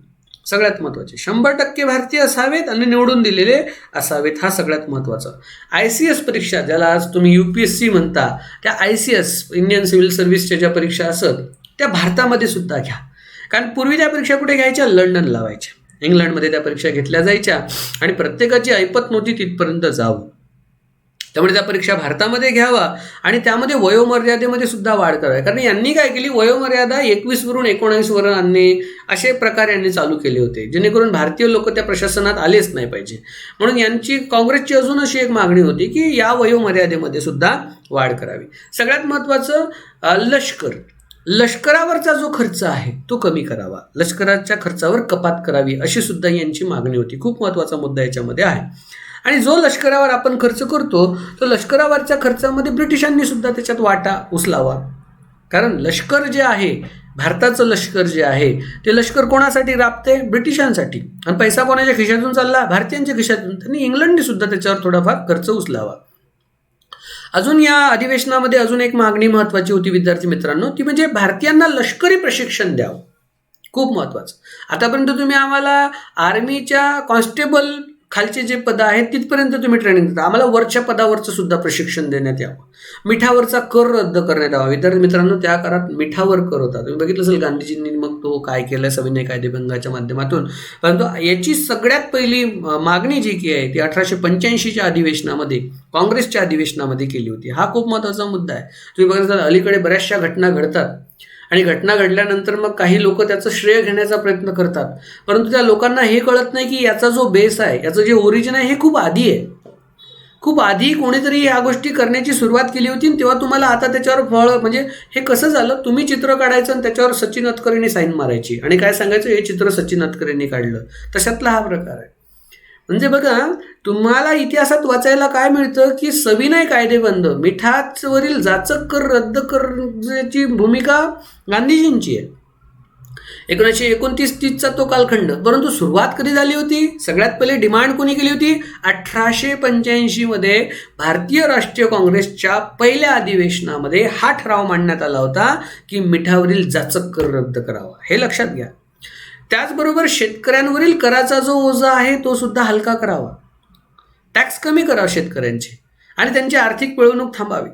सगळ्यात महत्त्वाचे 100% भारतीय असावेत आणि निवडून दिलेले असावेत, हा सगळ्यात महत्त्वाचा. ICS परीक्षा, ज्याला आज तुम्ही UPSC म्हणता, त्या ICS इंडियन सिव्हिल सर्व्हिसच्या ज्या परीक्षा असत त्या भारतामध्ये सुद्धा घ्या. कारण पूर्वी त्या परीक्षा कुठे घ्यायच्या, लंडनला व्हायच्या, इंग्लंडमध्ये त्या परीक्षा घेतल्या जायच्या आणि प्रत्येकाची ऐपत नव्हती तिथपर्यंत जावं. त्यामुळे त्या परीक्षा भारतामध्ये घ्यावा आणि त्यामध्ये वयोमर्यादेमध्ये सुद्धा वाढ करावी. कारण यांनी काय केली, वयोमर्यादा 21 वरून 19 वर आणणे असे प्रकार यांनी चालू केले होते, जेणेकरून भारतीय लोक त्या प्रशासनात आलेच नाही पाहिजे. म्हणून यांची काँग्रेसची अजून अशी एक मागणी होती की या वयोमर्यादेमध्ये सुद्धा वाढ करावी. सगळ्यात महत्त्वाचं लष्करावरचा जो खर्च आहे तो कमी करावा, लष्कराच्या खर्चावर कपात करावी अशी सुद्धा यांची मागणी होती. खूप महत्त्वाचा मुद्दा याच्यामध्ये आहे. आणि जो लष्करावर आपण खर्च करतो तो लष्करावरच्या खर्चामध्ये ब्रिटिशांनी सुद्धा त्याच्यात वाटा उचलावा. कारण लष्कर जे आहे, भारताचं लष्कर जे आहे ते लष्कर कोणासाठी राबते, ब्रिटिशांसाठी. आणि पैसा कोणाच्या खिशातून चालला, भारतीयांच्या खिशातून. त्यांनी इंग्लंडने सुद्धा त्याच्यावर थोडाफार खर्च उचलावा. अजून या अधिवेशनामध्ये अजून एक मागणी महत्त्वाची होती विद्यार्थी मित्रांनो, ती म्हणजे भारतीयांना लष्करी प्रशिक्षण द्यावं. खूप महत्त्वाचं. आतापर्यंत तुम्ही आम्हाला आर्मीच्या कॉन्स्टेबल खालचे जे पद आहेत तिथपर्यंत तुम्ही ट्रेनिंग देता, आम्हाला वरच्या पदावरचं सुद्धा प्रशिक्षण देण्यात यावं. मिठावरचा कर रद्द करण्यात यावा. विद्यार्थी मित्रांनो, त्या काळात मिठावर कर होता. तुम्ही बघितलं असेल गांधीजींनी मग तो काय केलं सविनय कायदेभंगाच्या माध्यमातून. परंतु याची सगळ्यात पहिली मागणी जी की आहे ती 1885च्या अधिवेशनामध्ये, काँग्रेसच्या अधिवेशनामध्ये केली होती. हा खूप महत्त्वाचा मुद्दा आहे. तुम्ही बघितलं अलीकडे बऱ्याचशा घटना घडतात आणि घटना घडल्यानंतर मग काही लोक त्याचं श्रेय घेण्याचा प्रयत्न करतात, परंतु त्या लोकांना हे कळत नाही की याचा जो बेस आहे, याचं जे ओरिजिन आहे हे खूप आधी आहे. खूप आधी कोणीतरी ह्या गोष्टी करण्याची सुरुवात केली होती आणि तेव्हा तुम्हाला आता त्याच्यावर फळ, म्हणजे हे कसं झालं, तुम्ही चित्र काढायचं आणि त्याच्यावर सचिन अतकरेंनी साईन मारायची आणि काय सांगायचं, हे चित्र सचिन अतकरेंनी काढलं, तशातला हा प्रकार आहे. म्हणजे बघा, तुम्हाला इतिहासात वाचायला काय मिळतं की सविनय कायदेबंद, मिठावरील जाचक कर रद्द करण्याची भूमिका गांधीजींची आहे. 1929-30चा तो कालखंड. परंतु सुरुवात कधी झाली होती, सगळ्यात पहिले डिमांड कोणी केली होती, 1885मध्ये भारतीय राष्ट्रीय काँग्रेसच्या पहिल्या अधिवेशनामध्ये हा ठराव मांडण्यात आला होता की मिठावरील जाचक कर रद्द करावा. हे लक्षात घ्या. त्याचबरोबर शेतकऱ्यांवरील कराचा जो ओझा आहे तो सुद्धा हलका करावा, टॅक्स कमी करावा शेतकऱ्यांचे आणि त्यांची आर्थिक पिळवणूक थांबावी.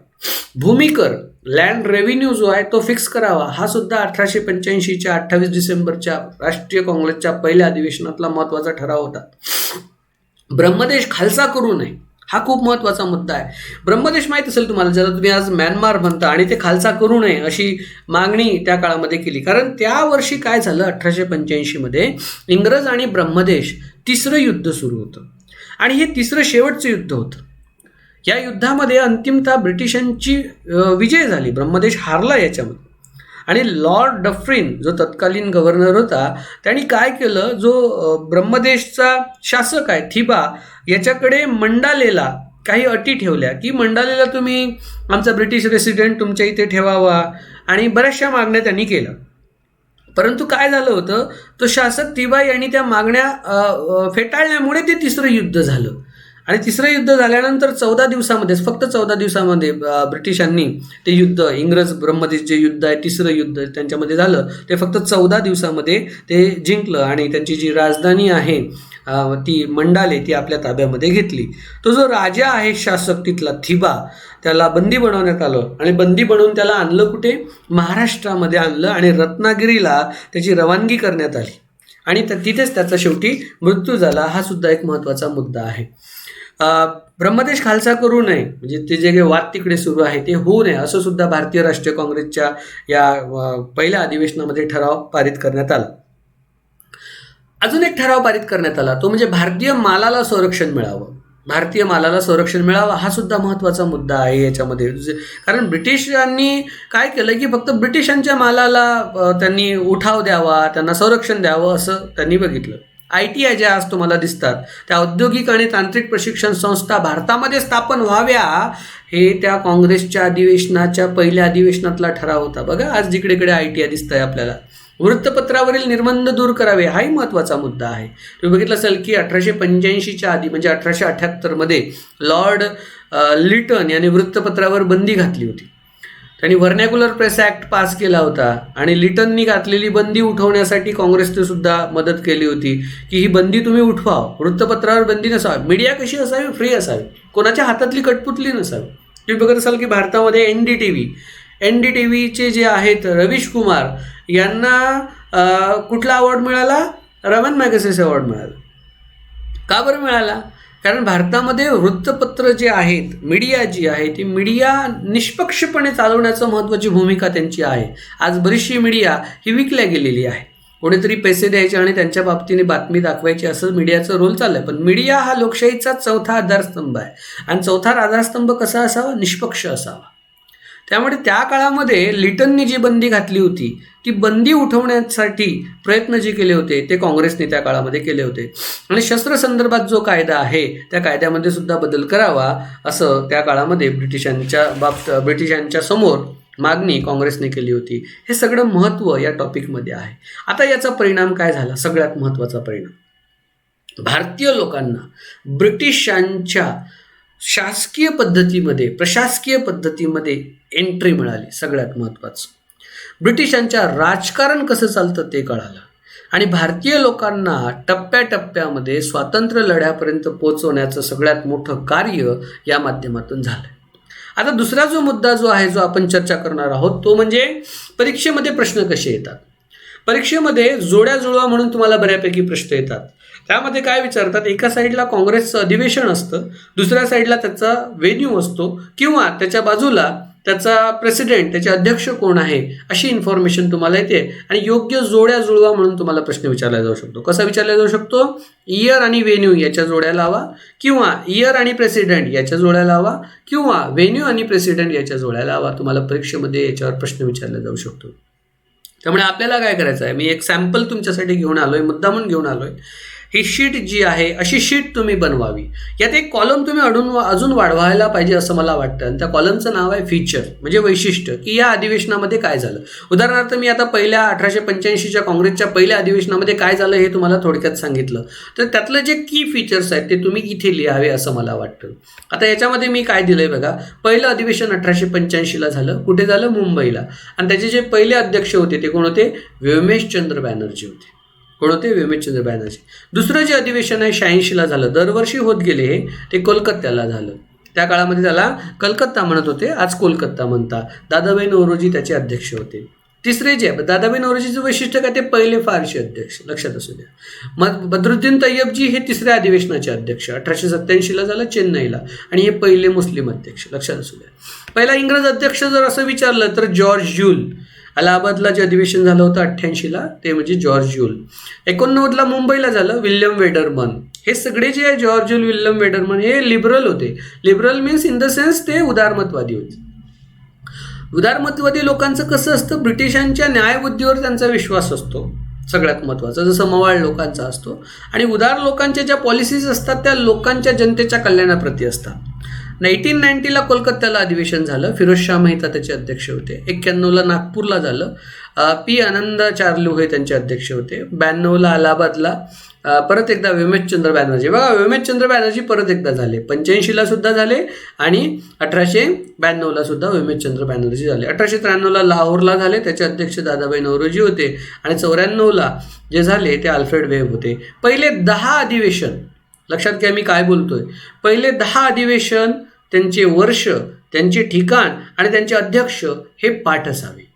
भूमिकर, लँड रेव्हेन्यू जो आहे तो फिक्स करावा. हा सुद्धा 1885च्या 28 डिसेंबरच्या राष्ट्रीय काँग्रेसच्या पहिल्या अधिवेशनातला महत्त्वाचा ठराव होता. ब्रह्मदेश खालसा करू नये, हा खूप महत्त्वाचा मुद्दा आहे. ब्रह्मदेश माहीत असेल तुम्हाला, ज्याला तुम्ही आज म्यानमार म्हणता, आणि ते खालसा करू नये अशी मागणी त्या काळामध्ये केली. कारण त्या वर्षी काय झालं, 1885मध्ये इंग्रज आणि ब्रह्मदेश तिसरं युद्ध सुरू होतं आणि हे तिसरं शेवटचं युद्ध होतं. या युद्धामध्ये अंतिमतः ब्रिटिशांची विजय झाली, ब्रह्मदेश हारला याच्यामध्ये. आणि लॉर्ड डफरिन जो तत्कालीन गव्हर्नर होता त्यांनी काय केलं, जो ब्रह्मदेशचा शासक आहे थिबा, याच्याकडे मंडालेला काही अटी ठेवल्या की मंडालेला तुम्ही आमचा ब्रिटिश रेसिडेंट तुमच्या इथे ठेवावा आणि बऱ्याचशा मागण्या त्यांनी केल्या. परंतु काय झालं होतं, तो शासक थिबा यांनी त्या मागण्या फेटाळल्यामुळे ते तिसरं युद्ध झालं आणि तिसरं युद्ध झाल्यानंतर 14 दिवसामध्येच, फक्त 14 दिवसामध्ये ब्रिटिशांनी ते युद्ध, इंग्रज ब्रह्मदेश जे युद्ध आहे, तिसरं युद्ध त्यांच्यामध्ये झालं, ते फक्त 14 दिवसामध्ये ते जिंकलं आणि त्यांची जी राजधानी आहे ती मंडाले ती आपल्या ताब्यामध्ये घेतली. तो जो राजा आहे शासक तिथला थिबा, त्याला बंदी बनवण्यात आलं आणि बंदी बनवून त्याला आणलं कुठे? महाराष्ट्रामध्ये आणलं आणि रत्नागिरीला त्याची रवानगी करण्यात आली आणि तिथेच त्याचा शेवटी मृत्यू झाला. हा सुद्धा एक महत्त्वाचा मुद्दा आहे. ब्रह्मदेश खालसा करू नये, म्हणजे ते जे काही वाद तिकडे सुरू आहे ते होऊ नये, असं सुद्धा भारतीय राष्ट्रीय काँग्रेसच्या या पहिल्या अधिवेशनामध्ये ठराव पारित करण्यात आला. अजून एक ठराव पारित करण्यात आला, तो म्हणजे भारतीय मालाला संरक्षण मिळावं. भारतीय मालाला संरक्षण मिळावं हा सुद्धा महत्त्वाचा मुद्दा आहे याच्यामध्ये. कारण ब्रिटिशांनी काय केलं की फक्त ब्रिटिशांच्या मालाला त्यांनी उठाव द्यावा, त्यांना संरक्षण द्यावं असं त्यांनी बघितलं. ITI ज्या आज तुम्हाला दिसतात त्या औद्योगिक आणि तांत्रिक प्रशिक्षण संस्था भारतामध्ये स्थापन व्हाव्या, हे त्या काँग्रेसच्या अधिवेशनाच्या पहिल्या अधिवेशनातला ठराव होता. बघा आज जिकडेकडे ITI दिसत आहे आपल्याला. वृत्तपत्रावरील निर्बंध दूर करावे हाही महत्त्वाचा मुद्दा आहे. तुम्ही बघितलं असेल की 1885च्या आधी म्हणजे 1878मध्ये लॉर्ड लिटन यांनी वृत्तपत्रावर बंदी घातली होती. त्यांनी व्हर्नॅक्युलर प्रेस ॲक्ट पास केला होता आणि लिटननी घातलेली बंदी उठवण्यासाठी काँग्रेसने सुद्धा मदत केली होती की ही बंदी तुम्ही उठवा, वृत्तपत्रावर बंदी नसावी, मीडिया कशी असावी? फ्री असावी, कोणाच्या हातातली कटपुतली नसावी. तुम्ही बघत असाल की भारतामध्ये NDTVचे जे आहेत रवीश कुमार यांना कुठला अवॉर्ड मिळाला? रमन मॅगसेसे अवॉर्ड मिळाला. का बरं मिळाला? कारण भारतामध्ये वृत्तपत्र जे आहेत, मीडिया जी आहे, ती मीडिया निष्पक्षपणे चालवण्याचं महत्त्वाची भूमिका त्यांची आहे. आज बरीचशी मीडिया ही विकल्या गेलेली आहे. कोणीतरी पैसे द्यायचे आणि त्यांच्या बाबतीने बातमी दाखवायची असं मीडियाचं रोल चाललं आहे. पण मीडिया हा लोकशाहीचा चौथा आधारस्तंभ आहे आणि चौथा आधारस्तंभ कसा असावा? निष्पक्ष असावा. त्यामुळे त्या काळामध्ये लिटननी जी बंदी घातली होती ती बंदी उठवण्यासाठी प्रयत्न जे केले होते ते काँग्रेसने त्या काळामध्ये केले होते. आणि शस्त्र संदर्भात जो कायदा आहे त्या कायद्यामध्ये सुद्धा बदल करावा असं त्या काळामध्ये ब्रिटिशांच्या समोर मागणी काँग्रेसने केली होती. हे सगळं महत्त्व या टॉपिकमध्ये आहे. आता याचा परिणाम काय झाला? सगळ्यात महत्त्वाचा परिणाम, भारतीय लोकांना ब्रिटिशांच्या शासकीय पद्धतीमध्ये, प्रशासकीय पद्धतीमध्ये एंट्री मिळाली. सगळ्यात महत्त्वाचं, ब्रिटिशांच्या राजकारण कसं चालतं ते कळालं आणि भारतीय लोकांना टप्प्याटप्प्यामध्ये स्वातंत्र्य लढ्यापर्यंत पोहोचवण्याचं सगळ्यात मोठं कार्य या माध्यमातून झालं. आता दुसरा जो मुद्दा जो आहे, जो आपण चर्चा करणार आहोत, तो म्हणजे परीक्षेमध्ये प्रश्न कसे येतात. परीक्षेमध्ये जोड्या जुळवा म्हणून तुम्हाला बऱ्यापैकी प्रश्न येतात. त्यामध्ये काय विचारतात? एका साईडला काँग्रेसचं अधिवेशन असतं, दुसऱ्या साईडला त्याचा व्हेन्यू असतो किंवा त्याच्या बाजूला त्याचा प्रेसिडेंट, त्याचे अध्यक्ष कोण आहे अशी इन्फॉर्मेशन तुम्हाला येते आणि योग्य जोड्या जुळवा म्हणून तुम्हाला प्रश्न विचारला जाऊ शकतो. कसा विचारला जाऊ शकतो? इयर आणि व्हेन्यू याच्या जोड्या लावा किंवा इयर आणि प्रेसिडेंट याच्या जोड्या लावा किंवा व्हेन्यू आणि प्रेसिडेंट याच्या जोड्या लावा. तुम्हाला परीक्षेमध्ये याच्यावर प्रश्न विचारला जाऊ शकतो. त्यामुळे आपल्याला काय करायचं आहे, मी एक सॅम्पल तुमच्यासाठी घेऊन आलो आहे, मुद्दामून घेऊन आलो आहे. ही शीट जी आहे अशी शीट तुम्ही बनवावी. यात एक कॉलम तुम्ही अजून वाढवायला पाहिजे असं मला वाटतं आणि त्या कॉलमचं नाव आहे फीचर, म्हणजे वैशिष्ट्य, की या अधिवेशनामध्ये काय झालं. उदाहरणार्थ मी आता पहिल्या 1885च्या काँग्रेसच्या पहिल्या अधिवेशनामध्ये काय झालं हे तुम्हाला थोडक्यात सांगितलं, तर त्यातलं जे की फीचर्स आहेत ते तुम्ही इथे लिहावे असं मला वाटतं. आता याच्यामध्ये मी काय दिलंय बघा. पहिलं अधिवेशन 1885ला झालं. कुठे झालं? मुंबईला. आणि त्याचे जे पहिले अध्यक्ष होते ते कोण होते? व्योमेशचंद्र बॅनर्जी होते. कोण होते? व्योमेशचंद्र बॅनर्जी. दुसरं जे अधिवेशन आहे 86ला झालं. दरवर्षी होत गेले हे, ते कोलकात्याला झालं. त्या काळामध्ये त्याला कलकत्ता म्हणत होते, आज कोलकाता म्हणतात. दादाभाई नौरोजी त्याचे अध्यक्ष होते. तिसरे जे दादाभाई नौरोजीचं वैशिष्ट्य काय? ते पहिले फारसी अध्यक्ष, लक्षात असू द्या. मग बद्रुद्दीन तय्यबजी हे तिसऱ्या अधिवेशनाचे अध्यक्ष, 1887ला झालं चेन्नईला, आणि हे पहिले मुस्लिम अध्यक्ष, लक्षात असू द्या. पहिला इंग्रज अध्यक्ष जर असं विचारलं तर जॉर्ज ज्यूल. अलाहाबादला जे अधिवेशन झालं होतं 88ला ते म्हणजे जॉर्ज ज्यूल. 89ला मुंबईला झालं विल्यम वेडरमन. हे सगळे जे आहे जॉर्ज ज्यूल, विल्यम वेडरमन, हे लिबरल होते. Liberal means in the sense ते उदारमतवादी होते. उदारमतवादी लोकांचं कसं असतं? ब्रिटिशांच्या न्यायबुद्धीवर त्यांचा विश्वास असतो सगळ्यात महत्त्वाचं, जसं मवाळ लोकांचा असतो. आणि उदार लोकांच्या ज्या पॉलिसीज असतात त्या लोकांच्या जनतेच्या कल्याणाप्रती असतात. 1990ला कोलकात्याला अधिवेशन झालं, फिरोजशाह मेहता त्याचे अध्यक्ष होते. 91ला नागपूरला झालं, पी आनंदाचार्लू हे त्यांचे अध्यक्ष होते. 92ला अलाहाबादला परत एकदा व्योमेशचंद्र बॅनर्जी, बघा व्योमेशचंद्र बॅनर्जी परत एकदा झाले, 85ला सुद्धा झाले आणि 1892ला सुद्धा व्योमेशचंद्र बॅनर्जी झाले. 1893ला लाहोरला झाले, त्याचे अध्यक्ष दादाभाई नौरोजी होते आणि 94ला जे झाले ते अल्फ्रेड वेब होते. पहिले 10 अधिवेशन, लक्षात घ्या मी काय बोलतोय, पहिले 10 अधिवेशन, त्यांचे वर्ष, त्यांचे ठिकाण आणि त्यांचे अध्यक्ष हे पाठ असावे.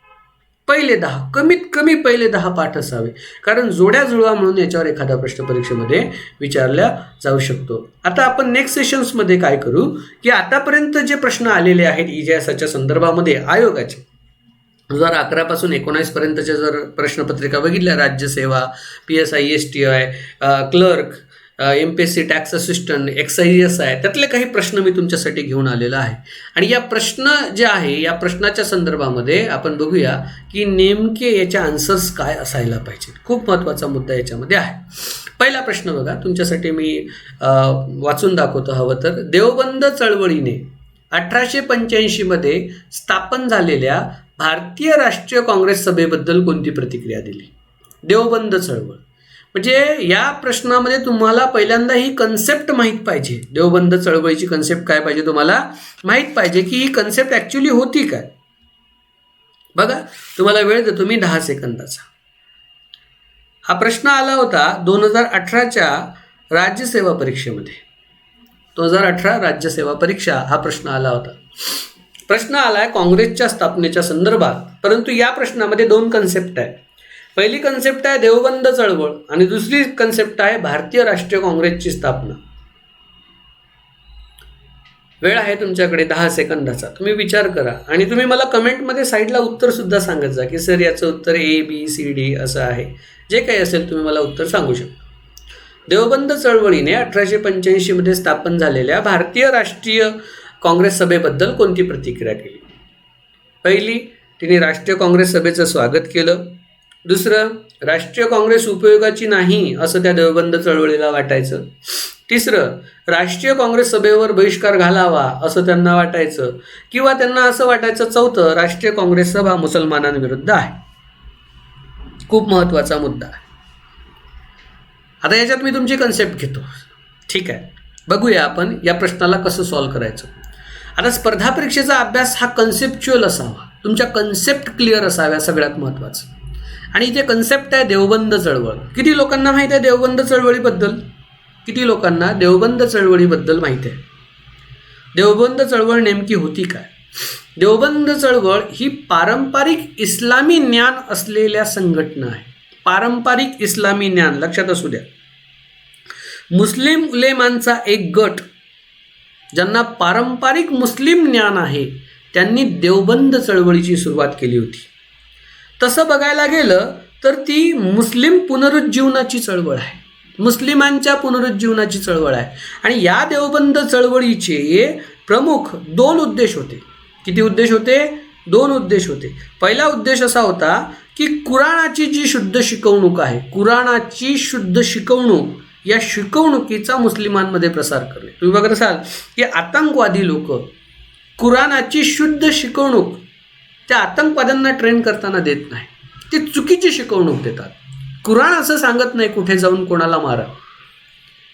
पहिले 10, कमीत कमी पहिले 10 पाठ असावे, कारण जोड्या जुळवा म्हणून याच्यावर एखादा प्रश्न परीक्षेमध्ये विचारला जाऊ शकतो. आता आपण नेक्स्ट सेशन्समध्ये काय करू की आतापर्यंत जे प्रश्न आलेले आहेत इतिहासाच्या संदर्भामध्ये आयोगाचे 2011 पासून 19 पर्यंतच्या जर प्रश्नपत्रिका बघितल्या, राज्यसेवा, PSI STI, clerk, MPSC tax assistant, XIS आहे, त्यातले काही प्रश्न मी तुमच्यासाठी घेऊन आलेला आहे. आणि या प्रश्न जे आहे या प्रश्नाच्या संदर्भामध्ये आपण बघूया की नेमके याच्या आन्सर्स काय असायला पाहिजे. खूप महत्त्वाचा मुद्दा याच्यामध्ये आहे. पहिला प्रश्न बघा, तुमच्यासाठी मी वाचून दाखवतो हवं तर. देवबंद चळवळीने 1885 मध्ये स्थापन झालेल्या भारतीय राष्ट्रीय काँग्रेस सभेबद्दल कोणती प्रतिक्रिया दिली? देवबंद चळवळ म्हणजे या प्रश्नामध्ये तुम्हाला पहिल्यांदा ही कन्सेप्ट माहीत पाहिजे. देवबंद चळवळीची कन्सेप्ट काय पाहिजे तुम्हाला माहीत पाहिजे की ही कन्सेप्ट ॲक्च्युली होती काय. बघा तुम्हाला वेळ देतो मी 10 सेकंदाचा. हा प्रश्न आला होता 2018च्या राज्यसेवा परीक्षेमध्ये. 2018 राज्यसेवा परीक्षा हा प्रश्न आला होता. प्रश्न आला आहे काँग्रेसच्या स्थापनेच्या संदर्भात, परंतु या प्रश्नामध्ये 2 कन्सेप्ट आहेत. पहिली कन्सेप्ट आहे देवबंद चळवळ आणि दुसरी कन्सेप्ट आहे भारतीय राष्ट्रीय काँग्रेसची स्थापना. वेळ आहे तुमच्याकडे 10 सेकंदाचा, तुम्ही विचार करा आणि तुम्ही मला कमेंटमध्ये साईडला उत्तर सुद्धा सांगत जा की सर याचं उत्तर ABCD असं आहे. जे काही असेल तुम्ही मला उत्तर सांगू शकता. देवबंद चळवळीने 1885 मध्ये स्थापन झालेल्या भारतीय राष्ट्रीय काँग्रेस सभेबद्दल कोणती प्रतिक्रिया केली? पहिली, तिने राष्ट्रीय काँग्रेस सभेचं स्वागत केलं. दुसरं, राष्ट्रीय काँग्रेस उपयोगाची नाही असं त्या देवबंद चळवळीला वाटायचं. तिसरं, राष्ट्रीय काँग्रेस सभेवर बहिष्कार घालावा असं त्यांना वाटायचं किंवा त्यांना असं वाटायचं. चौथं, राष्ट्रीय काँग्रेस सभा मुसलमानांविरुद्ध आहे. खूप महत्त्वाचा मुद्दा आहे. आता याच्यात मी तुमची कन्सेप्ट घेतो. ठीक आहे, बघूया आपण या प्रश्नाला कसं सॉल्व्ह करायचं. आता स्पर्धा परीक्षेचा अभ्यास हा कन्सेप्च्युअल असावा, तुमच्या कन्सेप्ट क्लिअर असाव्या सगळ्यात महत्त्वाचं. आणि इथे कन्सेप्ट आहे देवबंद चळवळ. किती लोकांना माहीत आहे देवबंद चळवळीबद्दल? किती लोकांना देवबंद चळवळीबद्दल माहीत आहे? देवबंद चळवळ नेमकी होती काय? देवबंद चळवळ ही पारंपरिक इस्लामी ज्ञान असलेल्या संघटना आहे. पारंपरिक इस्लामी ज्ञान लक्षात असू द्या. मुस्लिम उलेमांचा एक गट ज्यांना पारंपरिक मुस्लिम ज्ञान आहे त्यांनी देवबंद चळवळीची सुरुवात केली होती. तसं बघायला गेलं तर ती मुस्लिम पुनरुज्जीवनाची चळवळ आहे, मुस्लिमांच्या पुनरुज्जीवनाची चळवळ आहे. आणि या देवबंद चळवळीचे प्रमुख 2 उद्देश होते. किती उद्देश होते? 2 उद्देश होते. पहिला उद्देश असा होता की कुराणाची जी शुद्ध शिकवणूक आहे, कुराणाची शुद्ध शिकवणूक, या शिकवणुकीचा मुस्लिमांमध्ये प्रसार करणे. तुम्ही बघत असाल की आतंकवादी लोक कुराणाची शुद्ध शिकवणूक त्या आतंकवाद्यांना ट्रेन करताना देत नाही, ते चुकीची शिकवणूक देतात. कुराण असं सांगत नाही कुठे जाऊन कोणाला मारा,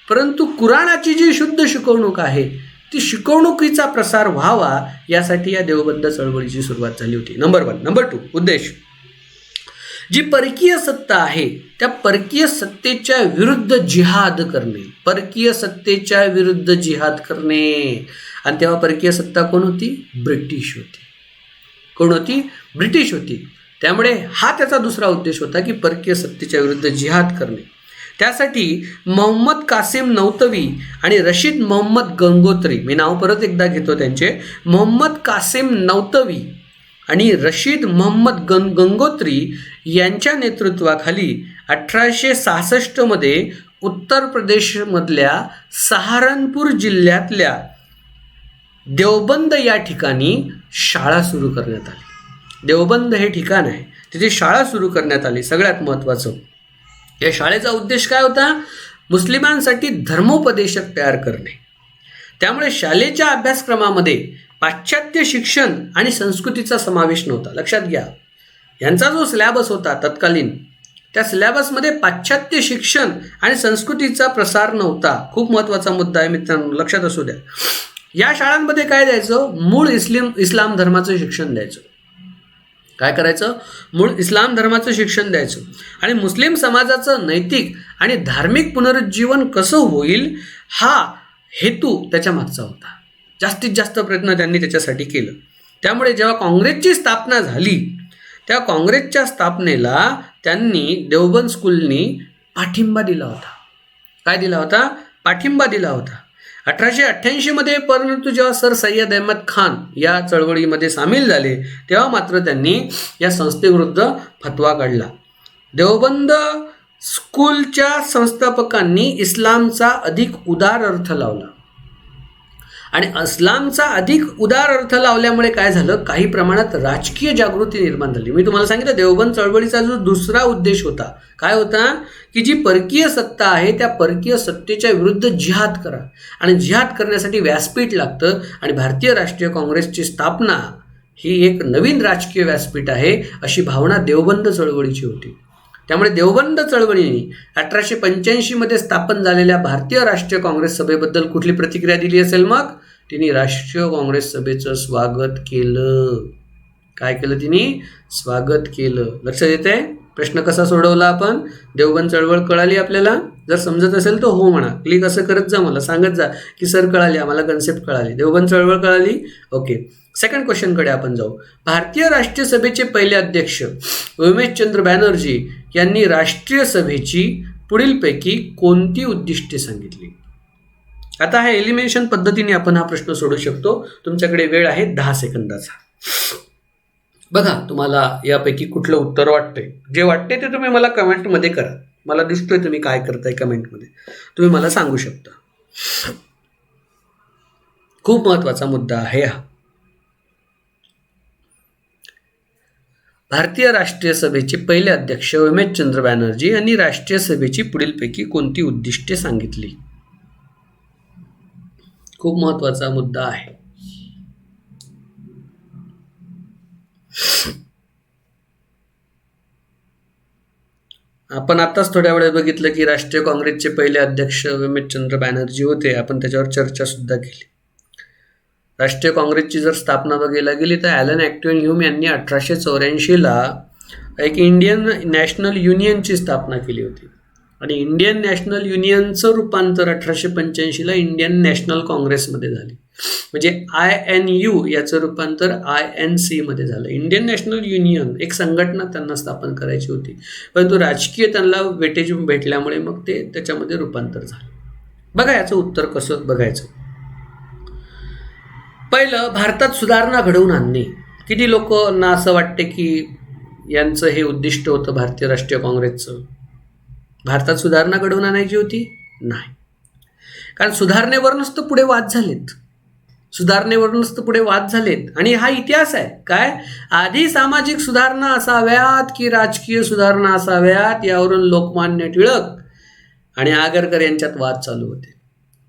परंतु कुराणाची जी शुद्ध शिकवणूक आहे ती शिकवणुकीचा प्रसार व्हावा यासाठी या देवबंद चळवळीची सुरुवात झाली होती. नंबर 1. नंबर 2 उद्देश, जी परकीय सत्ता आहे त्या परकीय सत्तेच्या विरुद्ध जिहाद करणे. परकीय सत्तेच्या विरुद्ध जिहाद करणे. आणि तेव्हा परकीय सत्ता कोण होती? ब्रिटिश होती. कोण होती? ब्रिटिश होती. त्यामुळे हा त्याचा दुसरा उद्देश होता की परकीय सत्तेच्या विरुद्ध जिहाद करणे. त्यासाठी मोहम्मद कासिम नौतवी आणि रशीद मोहम्मद गंगोत्री, मी नाव परत एकदा घेतो त्यांचे, मोहम्मद कासिम नौतवी आणि रशीद मोहम्मद गंगोत्री यांच्या नेतृत्वाखाली 1866 मध्ये उत्तर प्रदेशमधल्या सहारनपूर जिल्ह्यातल्या देवबंद या ठिकाणी शाळा सुरू करण्यात आली. देवबंद हे ठिकाण आहे, तिथे शाळा सुरू करण्यात आली. सगळ्यात महत्त्वाचं, या शाळेचा उद्देश काय होता? मुस्लिमांसाठी धर्मोपदेशक तयार करणे. त्यामुळे शाळेच्या अभ्यासक्रमामध्ये पाश्चात्य शिक्षण आणि संस्कृतीचा समावेश नव्हता. लक्षात घ्या, यांचा जो सिलॅबस होता तत्कालीन, त्या सिलॅबसमध्ये पाश्चात्य शिक्षण आणि संस्कृतीचा प्रसार नव्हता. खूप महत्त्वाचा मुद्दा आहे मित्रांनो, लक्षात असू द्या. या शाळांमध्ये काय द्यायचं, मूळ इस्लाम धर्माचं शिक्षण द्यायचं. काय करायचं, मूळ इस्लाम धर्माचं शिक्षण द्यायचं आणि मुस्लिम समाजाचं नैतिक आणि धार्मिक पुनरुज्जीवन कसं होईल हा हेतू त्याच्या मागचा होता. जास्तीत जास्त प्रयत्न त्यांनी त्याच्यासाठी केलं. त्यामुळे जेव्हा काँग्रेसची स्थापना झाली, त्या काँग्रेसच्या स्थापनेला त्यांनी देवबंद स्कूलनी पाठिंबा दिला होता. काय दिला होता, पाठिंबा दिला होता. 1888 परंतु जेव्हा सर सय्यद अहमद खान या चळवळीमध्ये सामील झाले, तेव्हा मात्र त्यांनी या संस्थेविरुद्ध फतवा काढला. देवबंद स्कूलच्या संस्थापकांनी इस्लामचा अधिक उदार अर्थ लावला आणि इस्लामचा अधिक उदार अर्थ लावल्यामुळे काय झालं, काही प्रमाणात राजकीय जागृती निर्माण झाली. मी तुम्हाला सांगितलं, देवबंद चळवळीचा जो दुसरा उद्देश होता, काय होता की जी परकीय सत्ता आहे त्या परकीय सत्तेच्या विरुद्ध जिहाद करा आणि जिहाद करण्यासाठी व्यासपीठ लागतं आणि भारतीय राष्ट्रीय काँग्रेसची स्थापना ही एक नवीन राजकीय व्यासपीठ आहे अशी भावना देवबंद चळवळीची होती. त्यामुळे देवबंद चळवळीने 1885 स्थापन झालेल्या भारतीय राष्ट्रीय काँग्रेस सभेबद्दल कुठली प्रतिक्रिया दिली असेल, मग तिने राष्ट्रीय काँग्रेस सभेचं स्वागत केलं. काय केलं, तिने स्वागत केलं. लक्षात येते, प्रश्न कसा सोडवला आपण, देवबंद चळवळ कळाली आपल्याला? जर समजत असेल तर हो म्हणा, क्लिक असं करत जा, मला सांगत जा की सर कळाली, आम्हाला कन्सेप्ट कळाली, देवबंद चळवळ कळाली. ओके, सेकंड क्वेश्चनकडे आपण जाऊ. भारतीय राष्ट्रीय सभेचे पहिले अध्यक्ष उमेशचंद्र बॅनर्जी यांनी राष्ट्रीय सभेची पुढीलपैकी कोणती उद्दिष्टे सांगितली? आता हा एलिमिनेशन पद्धतीने आपण हा प्रश्न सोडू शकतो. तुमच्याकडे वेळ आहे 10 सेकंदाचा. बघा, तुम्हाला यापैकी कुठलं उत्तर वाटतंय. जे वाटते ते तुम्ही मला कमेंटमध्ये करा. मला दिसतोय तुम्ही काय करताय कमेंटमध्ये, तुम्ही मला सांगू शकता. खूप महत्त्वाचा मुद्दा आहे हा. भारतीय राष्ट्रीय सभेचे पहिले अध्यक्ष उमेशचंद्र बॅनर्जी यांनी राष्ट्रीय सभेची पुढीलपैकी कोणती उद्दिष्टे सांगितली? खूप महत्त्वाचा मुद्दा आहे. आपण आताच थोड्या वेळात बघितलं की राष्ट्रीय काँग्रेसचे पहिले अध्यक्ष उमेशचंद्र बॅनर्जी होते. आपण त्याच्यावर चर्चा सुद्धा केली. राष्ट्रीय काँग्रेसची जर स्थापना बघायला गेली तर ॲलन ॲक्टिव्ह ह्यूम यांनी 1884ला एक इंडियन नॅशनल युनियनची स्थापना केली होती आणि इंडियन नॅशनल युनियनचं रूपांतर 1885ला इंडियन नॅशनल काँग्रेसमध्ये झाली. म्हणजे INU याचं रूपांतर INC मध्ये झालं. इंडियन नॅशनल युनियन एक संघटना त्यांना स्थापन करायची होती, परंतु राजकीय त्यांना वेटेज भेटल्यामुळे मग ते त्याच्यामध्ये रूपांतर झालं. बघा याचं उत्तर कसं बघायचं. पहिलं, भारतात सुधारणा घडवून आणणे. किती लोकांना असं वाटते की यांचं हे उद्दिष्ट होतं भारतीय राष्ट्रीय काँग्रेसचं? भारतात सुधारणा घडवून आणायची होती? नाही, कारण सुधारणेवरूनच तर पुढे वाद झालेत. सुधारणेवरूनच तर पुढे वाद झालेत आणि हा इतिहास आहे. काय, आधी सामाजिक सुधारणा असाव्यात की राजकीय सुधारणा असाव्यात, यावरून लोकमान्य टिळक आणि आगरकर यांच्यात वाद चालू होते.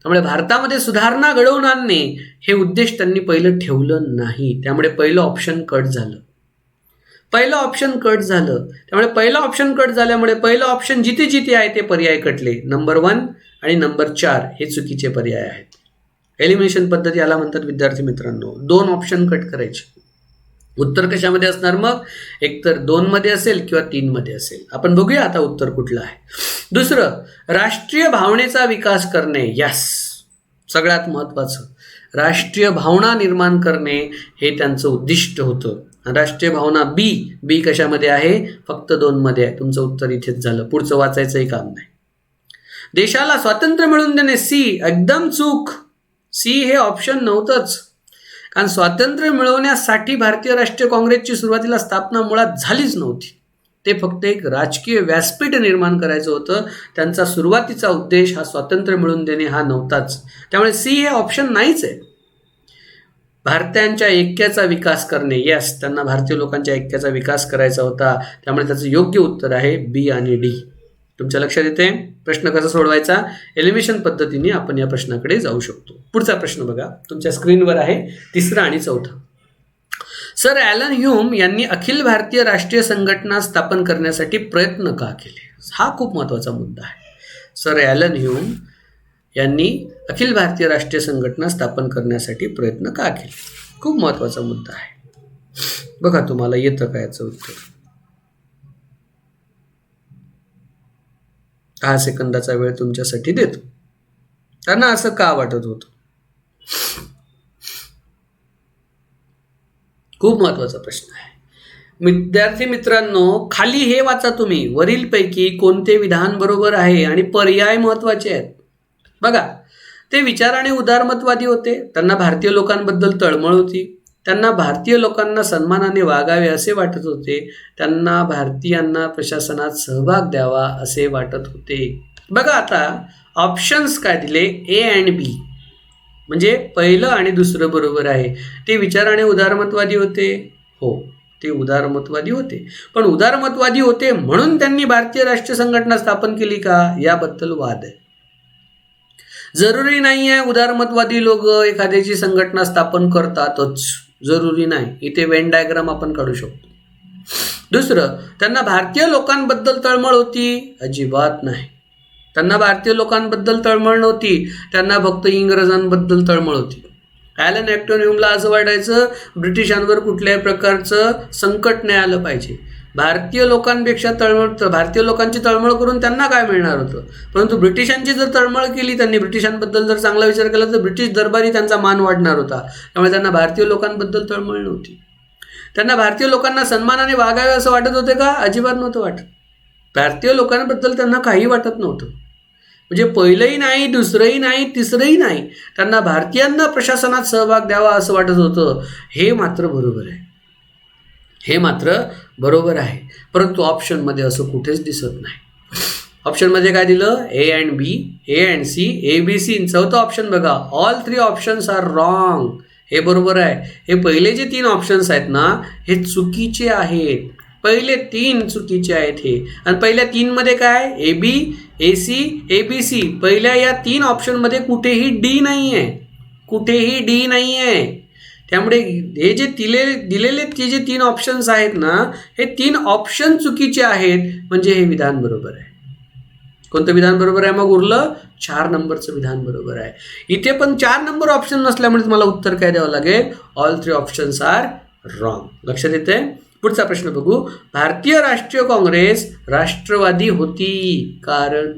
त्यामुळे भारतामध्ये सुधारणा घडवून आणणे हे उद्देश त्यांनी पहिलं ठेवलं नाही. त्यामुळे पहिलं ऑप्शन कट झालं. त्यामुळे पहिलं ऑप्शन कट झाल्यामुळे पहिलं ऑप्शन जिथे जिथे आहे ते पर्याय कटले. नंबर 1 आणि नंबर 4 हे चुकीचे पर्याय आहेत. एलिमिनेशन पद्धती याला म्हणतात विद्यार्थी मित्रांनो. 2 ऑप्शन कट करायचे. उत्तर कशामध्ये असणार मग? एकतर 2 मध्ये असेल किंवा 3 मध्ये असेल. आपण बघूया आता उत्तर कुठलं आहे. दुसरं, राष्ट्रीय भावनेचा विकास करणे. यस, सगळ्यात महत्त्वाचं राष्ट्रीय भावना निर्माण करणे हे त्यांचं उद्दिष्ट होतं. राष्ट्रीय भावना बी कशामध्ये आहे? फक्त 2 मध्ये आहे. तुमचं उत्तर इथेच झालं, पुढचं वाचायचंही काम नाही. देशाला स्वातंत्र्य मिळवून देणे सी, एकदम चूक. सी हे ऑप्शन नव्हतंच, कारण स्वातंत्र्य मिळवण्यासाठी भारतीय राष्ट्रीय काँग्रेसची सुरुवातीला स्थापना मुळात झालीच नव्हती. ते फक्त एक राजकीय व्यासपीठ निर्माण करायचं होतं. त्यांचा सुरुवातीचा उद्देश हा स्वातंत्र्य मिळवून देणे हा नव्हताच. त्यामुळे सी हे ऑप्शन नाहीच आहे. भारतीयांच्या ऐक्याचा विकास करणे. यस, त्यांना भारतीय लोकांच्या ऐक्याचा विकास करायचा होता. त्यामुळे त्याचं योग्य उत्तर आहे बी आणि डी. तुमच्या लक्षात येते? प्रश्न कसा सोडवायचा? एलिमिनेशन पद्धतीने आपण या प्रश्नाकडे जाऊ शकतो. पुढचा प्रश्न बघा, तुमच्या स्क्रीनवर आहे, तिसरा आणि चौथा. सर ॲलन ह्यूम यांनी अखिल भारतीय राष्ट्रीय संघटना स्थापन करण्यासाठी प्रयत्न का केले? हा खूप महत्त्वाचा मुद्दा आहे. सर ॲलन ह्यूम यांनी अखिल भारतीय राष्ट्रीय संघटना स्थापन करण्यासाठी प्रयत्न का केले? खूप महत्त्वाचा मुद्दा आहे. बघा तुम्हाला येतं का याचं उत्तर? 10 सेकंदाचा वेळ तुमच्यासाठी देतो. त्यांना असं का वाटत होतं? खूप महत्त्वाचा प्रश्न आहे. विद्यार्थी मित्रांनो, खाली हे वाचा तुम्ही, वरीलपैकी कोणते विधान बरोबर आहे आणि पर्याय महत्त्वाचे आहेत. बघा, ते विचाराने उदारमतवादी होते, त्यांना भारतीय लोकांबद्दल तळमळ होती, त्यांना भारतीय लोकांना सन्मानाने वागावे असे वाटत होते, त्यांना भारतीयांना प्रशासनात सहभाग द्यावा असे वाटत होते. बघा आता ऑप्शन्स काय दिले, ए अँड बी, म्हणजे पहिलं आणि दुसरं बरोबर आहे. ते विचाराने उदारमतवादी होते. हो, ते उदारमतवादी होते. पण उदारमतवादी होते म्हणून त्यांनी भारतीय राष्ट्रीय संघटना स्थापन केली का, याबद्दल वाद आहे. जरुरी नाही आहे उदारमतवादी लोक एखाद्याची संघटना स्थापन करतातच, जरुरी नाही. इथे वेन डायग्राम आपण काढू शकतो. दुसरं, त्यांना भारतीय लोकांबद्दल तळमळ होती? अजिबात नाही. त्यांना भारतीय लोकांबद्दल तळमळ नव्हती, त्यांना फक्त इंग्रजांबद्दल तळमळ होती. ॲलन ह्यूमला असं वाटायचं ब्रिटिशांवर कुठल्याही प्रकारचं संकट नाही आलं पाहिजे. भारतीय लोकांपेक्षा भारतीय लोकांची तळमळ करून त्यांना काय मिळणार होतं? परंतु ब्रिटिशांची जर तळमळ केली, त्यांनी ब्रिटिशांबद्दल जर चांगला विचार केला तर ब्रिटिश दरबारी त्यांचा मान वाढणार होता. त्यामुळे त्यांना भारतीय लोकांबद्दल तळमळ नव्हती. त्यांना भारतीय लोकांना सन्मानाने वागावे असं वाटत होते का? अजिबात नव्हतं वाटत. भारतीय लोकांबद्दल त्यांना काही वाटत नव्हतं. म्हणजे पहिलंही नाही, दुसरंही नाही, तिसरंही नाही, त्यांना भारतीयांना प्रशासनात सहभाग द्यावा असं वाटत होतं. हे मात्र बरोबर आहे. हे मात्र बरोबर आहे. परंतु ऑप्शनमध्ये असं कुठेच दिसत नाही. ऑप्शनमध्ये काय दिलं? A and B, A and C, A B C. चौथा ऑप्शन बघा, ऑल 3 ऑप्शन्स आर रॉंग. हे बरोबर आहे. हे पहिले जे 3 ऑप्शन्स आहेत ना, हे चुकीचे आहेत. पहिले 3 चुकीचे आहेत हे. आणि पहिल्या 3 मध्ये काय? A B, A C, A B C. पहिल्या या 3 ऑप्शनमध्ये कुठेही डी नाही आहे, कुठेही डी नाही आहे. त्यामुळे हे जे दिलेले ते जे 3 ऑप्शन्स आहेत ना, हे 3 ऑप्शन चुकीचे आहेत. म्हणजे हे विधान बरोबर आहे. कोणतं विधान बरोबर आहे? मग उरलं 4 नंबरचं विधान बरोबर आहे. इथे पण 4 नंबर ऑप्शन नसल्यामुळे तुम्हाला उत्तर काय द्यावं लागेल? All 3 options are wrong. लक्षात येते? पुढचा प्रश्न बघू. भारतीय राष्ट्रीय काँग्रेस राष्ट्रवादी होती कारण?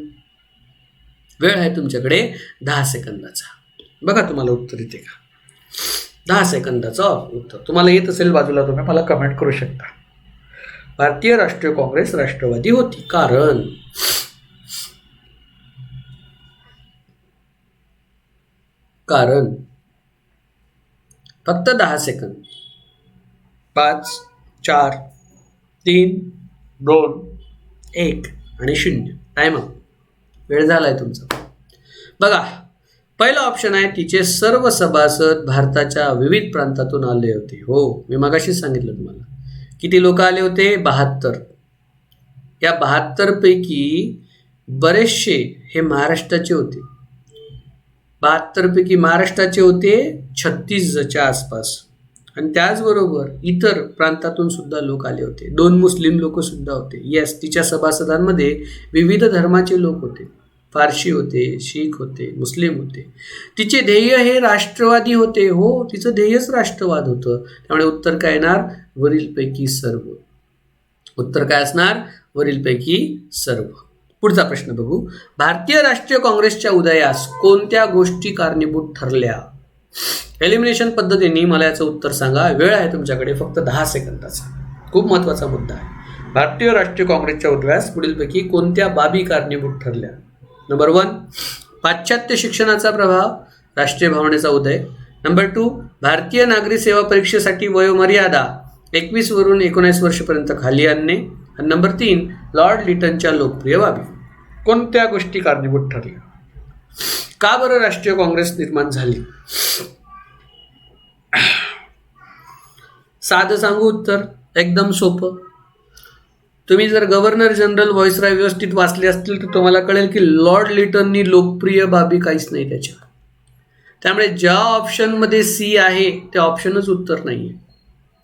वेळ आहे तुमच्याकडे 10 सेकंदाचा. बघा तुम्हाला उत्तर येते का? 10 सेकंदाचा उत्तर तुम्हाला येत असेल, बाजूला तुम्ही मला कमेंट करू शकता. भारतीय राष्ट्रीय काँग्रेस राष्ट्रवादी होती कारण? कारण फक्त 10 सेकंद. 5, 4, 3, 2, 1 आणि 0. Time up. वेळ झालाय तुमचा. बघा, पहिला ऑप्शन आहे, तिचे सर्व सभासद भारताच्या विविध प्रांतातून आले होते. हो, मी मगाशीच सांगितलं तुम्हाला. किती लोक आले होते? 72. या 72 पैकी बरेचसे हे महाराष्ट्राचे होते. 72 पैकी महाराष्ट्राचे होते 36च्या आसपास. आणि त्याचबरोबर इतर प्रांतातून सुद्धा लोक आले होते. 2 मुस्लिम लोक सुद्धा होते. येस, तिच्या सभासदांमध्ये विविध धर्माचे लोक होते. फारशी होते, शीख होते, मुस्लिम होते. तिचे ध्येय हे राष्ट्रवादी होते. हो, तिचं ध्येयच राष्ट्रवाद होतं. त्यामुळे उत्तर काय येणार? वरीलपैकी सर्व. उत्तर काय असणार? वरीलपैकी सर्व. पुढचा प्रश्न बघू. भारतीय राष्ट्रीय काँग्रेसच्या उदयास कोणत्या गोष्टी कारणीभूत ठरल्या? एलिमिनेशन पद्धतीने मला याचं उत्तर सांगा. वेळ आहे तुमच्याकडे फक्त 10 सेकंदाचा. खूप महत्त्वाचा मुद्दा आहे. भारतीय राष्ट्रीय काँग्रेसच्या उदयास पुढीलपैकी कोणत्या बाबी कारणीभूत ठरल्या? नंबर 1, पाश्चात्य शिक्षणाचा प्रभाव, राष्ट्रीय भावनेचा उदय. नंबर 2, भारतीय नागरी सेवा परीक्षेसाठी वयोमर्यादा 21 वरून 19 वर्षपर्यंत खाली आणणे. आणि नंबर 3, लॉर्ड लिटनच्या लोकप्रिय बाबी. कोणत्या गोष्टी कारणीभूत ठरल्या? का बरं राष्ट्रीय काँग्रेस निर्माण झाली? साधं सांगू उत्तर, एकदम सोपं. तुम्ही जर गव्हर्नर जनरल व्हॉइसरॉय व्यवस्थित वाचले असतील तर तुम्हाला कळेल की लॉर्ड लिटननी लोकप्रिय बाबी काहीच नाही त्याच्या. त्यामुळे ज्या ऑप्शनमध्ये सी आहे त्या ऑप्शनच उत्तर नाही आहे.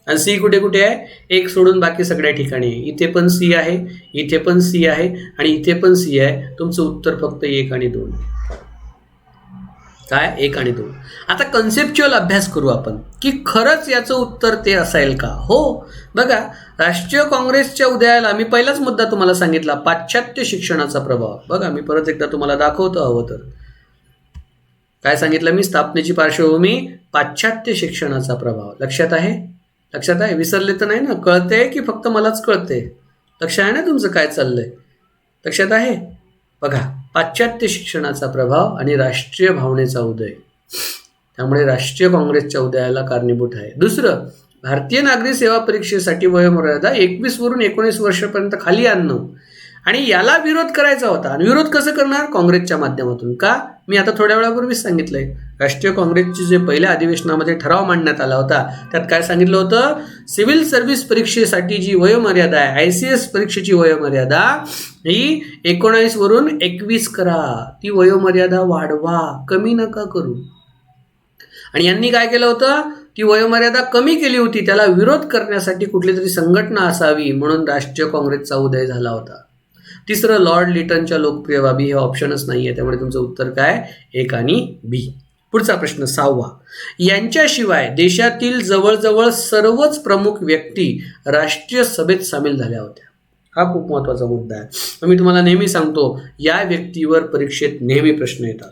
आणि सी कुठे कुठे आहे? एक सोडून बाकी सगळ्या ठिकाणी आहे. इथे पण सी आहे, इथे पण सी आहे आणि इथे पण सी आहे. तुमचं उत्तर फक्त 1 आणि 2. काय? 1 आणि 2. आता कन्सेप्च्युअल अभ्यास करू आपण की खरंच याचं उत्तर ते असेल का? हो, बघा, राष्ट्रीय काँग्रेसच्या उदयाला मी पहिलाच मुद्दा तुम्हाला सांगितला, पाश्चात्य शिक्षणाचा प्रभाव. बघा, मी परत एकदा तुम्हाला दाखवतो हवं तर. काय सांगितलं मी? स्थापनेची पार्श्वभूमी पाश्चात्य शिक्षणाचा प्रभाव. लक्षात आहे? लक्षात आहे? विसरले तर नाही ना? कळते की फक्त मलाच कळते? लक्ष आहे ना तुमचं काय चाललंय? लक्षात आहे? बघा, पाश्चात्य शिक्षणाचा प्रभाव आणि राष्ट्रीय भावनेचा उदय. त्यामुळे राष्ट्रीय काँग्रेसच्या उदयाला कारणीभूत आहे. दुसरं, भारतीय नागरी सेवा परीक्षेसाठी वयोमर्यादा 21 वरून 19 वर्षापर्यंत खाली आणणं आणि याला विरोध करायचा होता. आणि विरोध कसं करणार? काँग्रेसच्या माध्यमातून. का? मी आता थोड्या वेळापूर्वीच सांगितलंय. राष्ट्रीय काँग्रेसचे जे पहिल्या अधिवेशनामध्ये ठराव मांडण्यात आला होता त्यात काय सांगितलं होतं? सिव्हिल सर्व्हिस परीक्षेसाठी जी वयोमर्यादा आहे, ICS परीक्षेची वयोमर्यादा ही 19 वरून 21 करा. ती वयोमर्यादा वाढवा, कमी नका करू. आणि यांनी काय केलं होतं? ती वयोमर्यादा कमी केली होती. त्याला विरोध करण्यासाठी कुठली तरी संघटना असावी म्हणून राष्ट्रीय काँग्रेसचा उदय झाला होता. तिसरं, लॉर्ड लिटनच्या लोकप्रिय बाबी हे ऑप्शनच नाही आहे. त्यामुळे तुमचं उत्तर काय? 1 आणि बी. पुढचा प्रश्न 6वा. यांच्याशिवाय देशातील जवळजवळ सर्वच प्रमुख व्यक्ती राष्ट्रीय सभेत सामील झाल्या होत्या. हा खूप महत्त्वाचा मुद्दा आहे. मी तुम्हाला नेहमी सांगतो, या व्यक्तीवर परीक्षेत नेहमी प्रश्न येतात.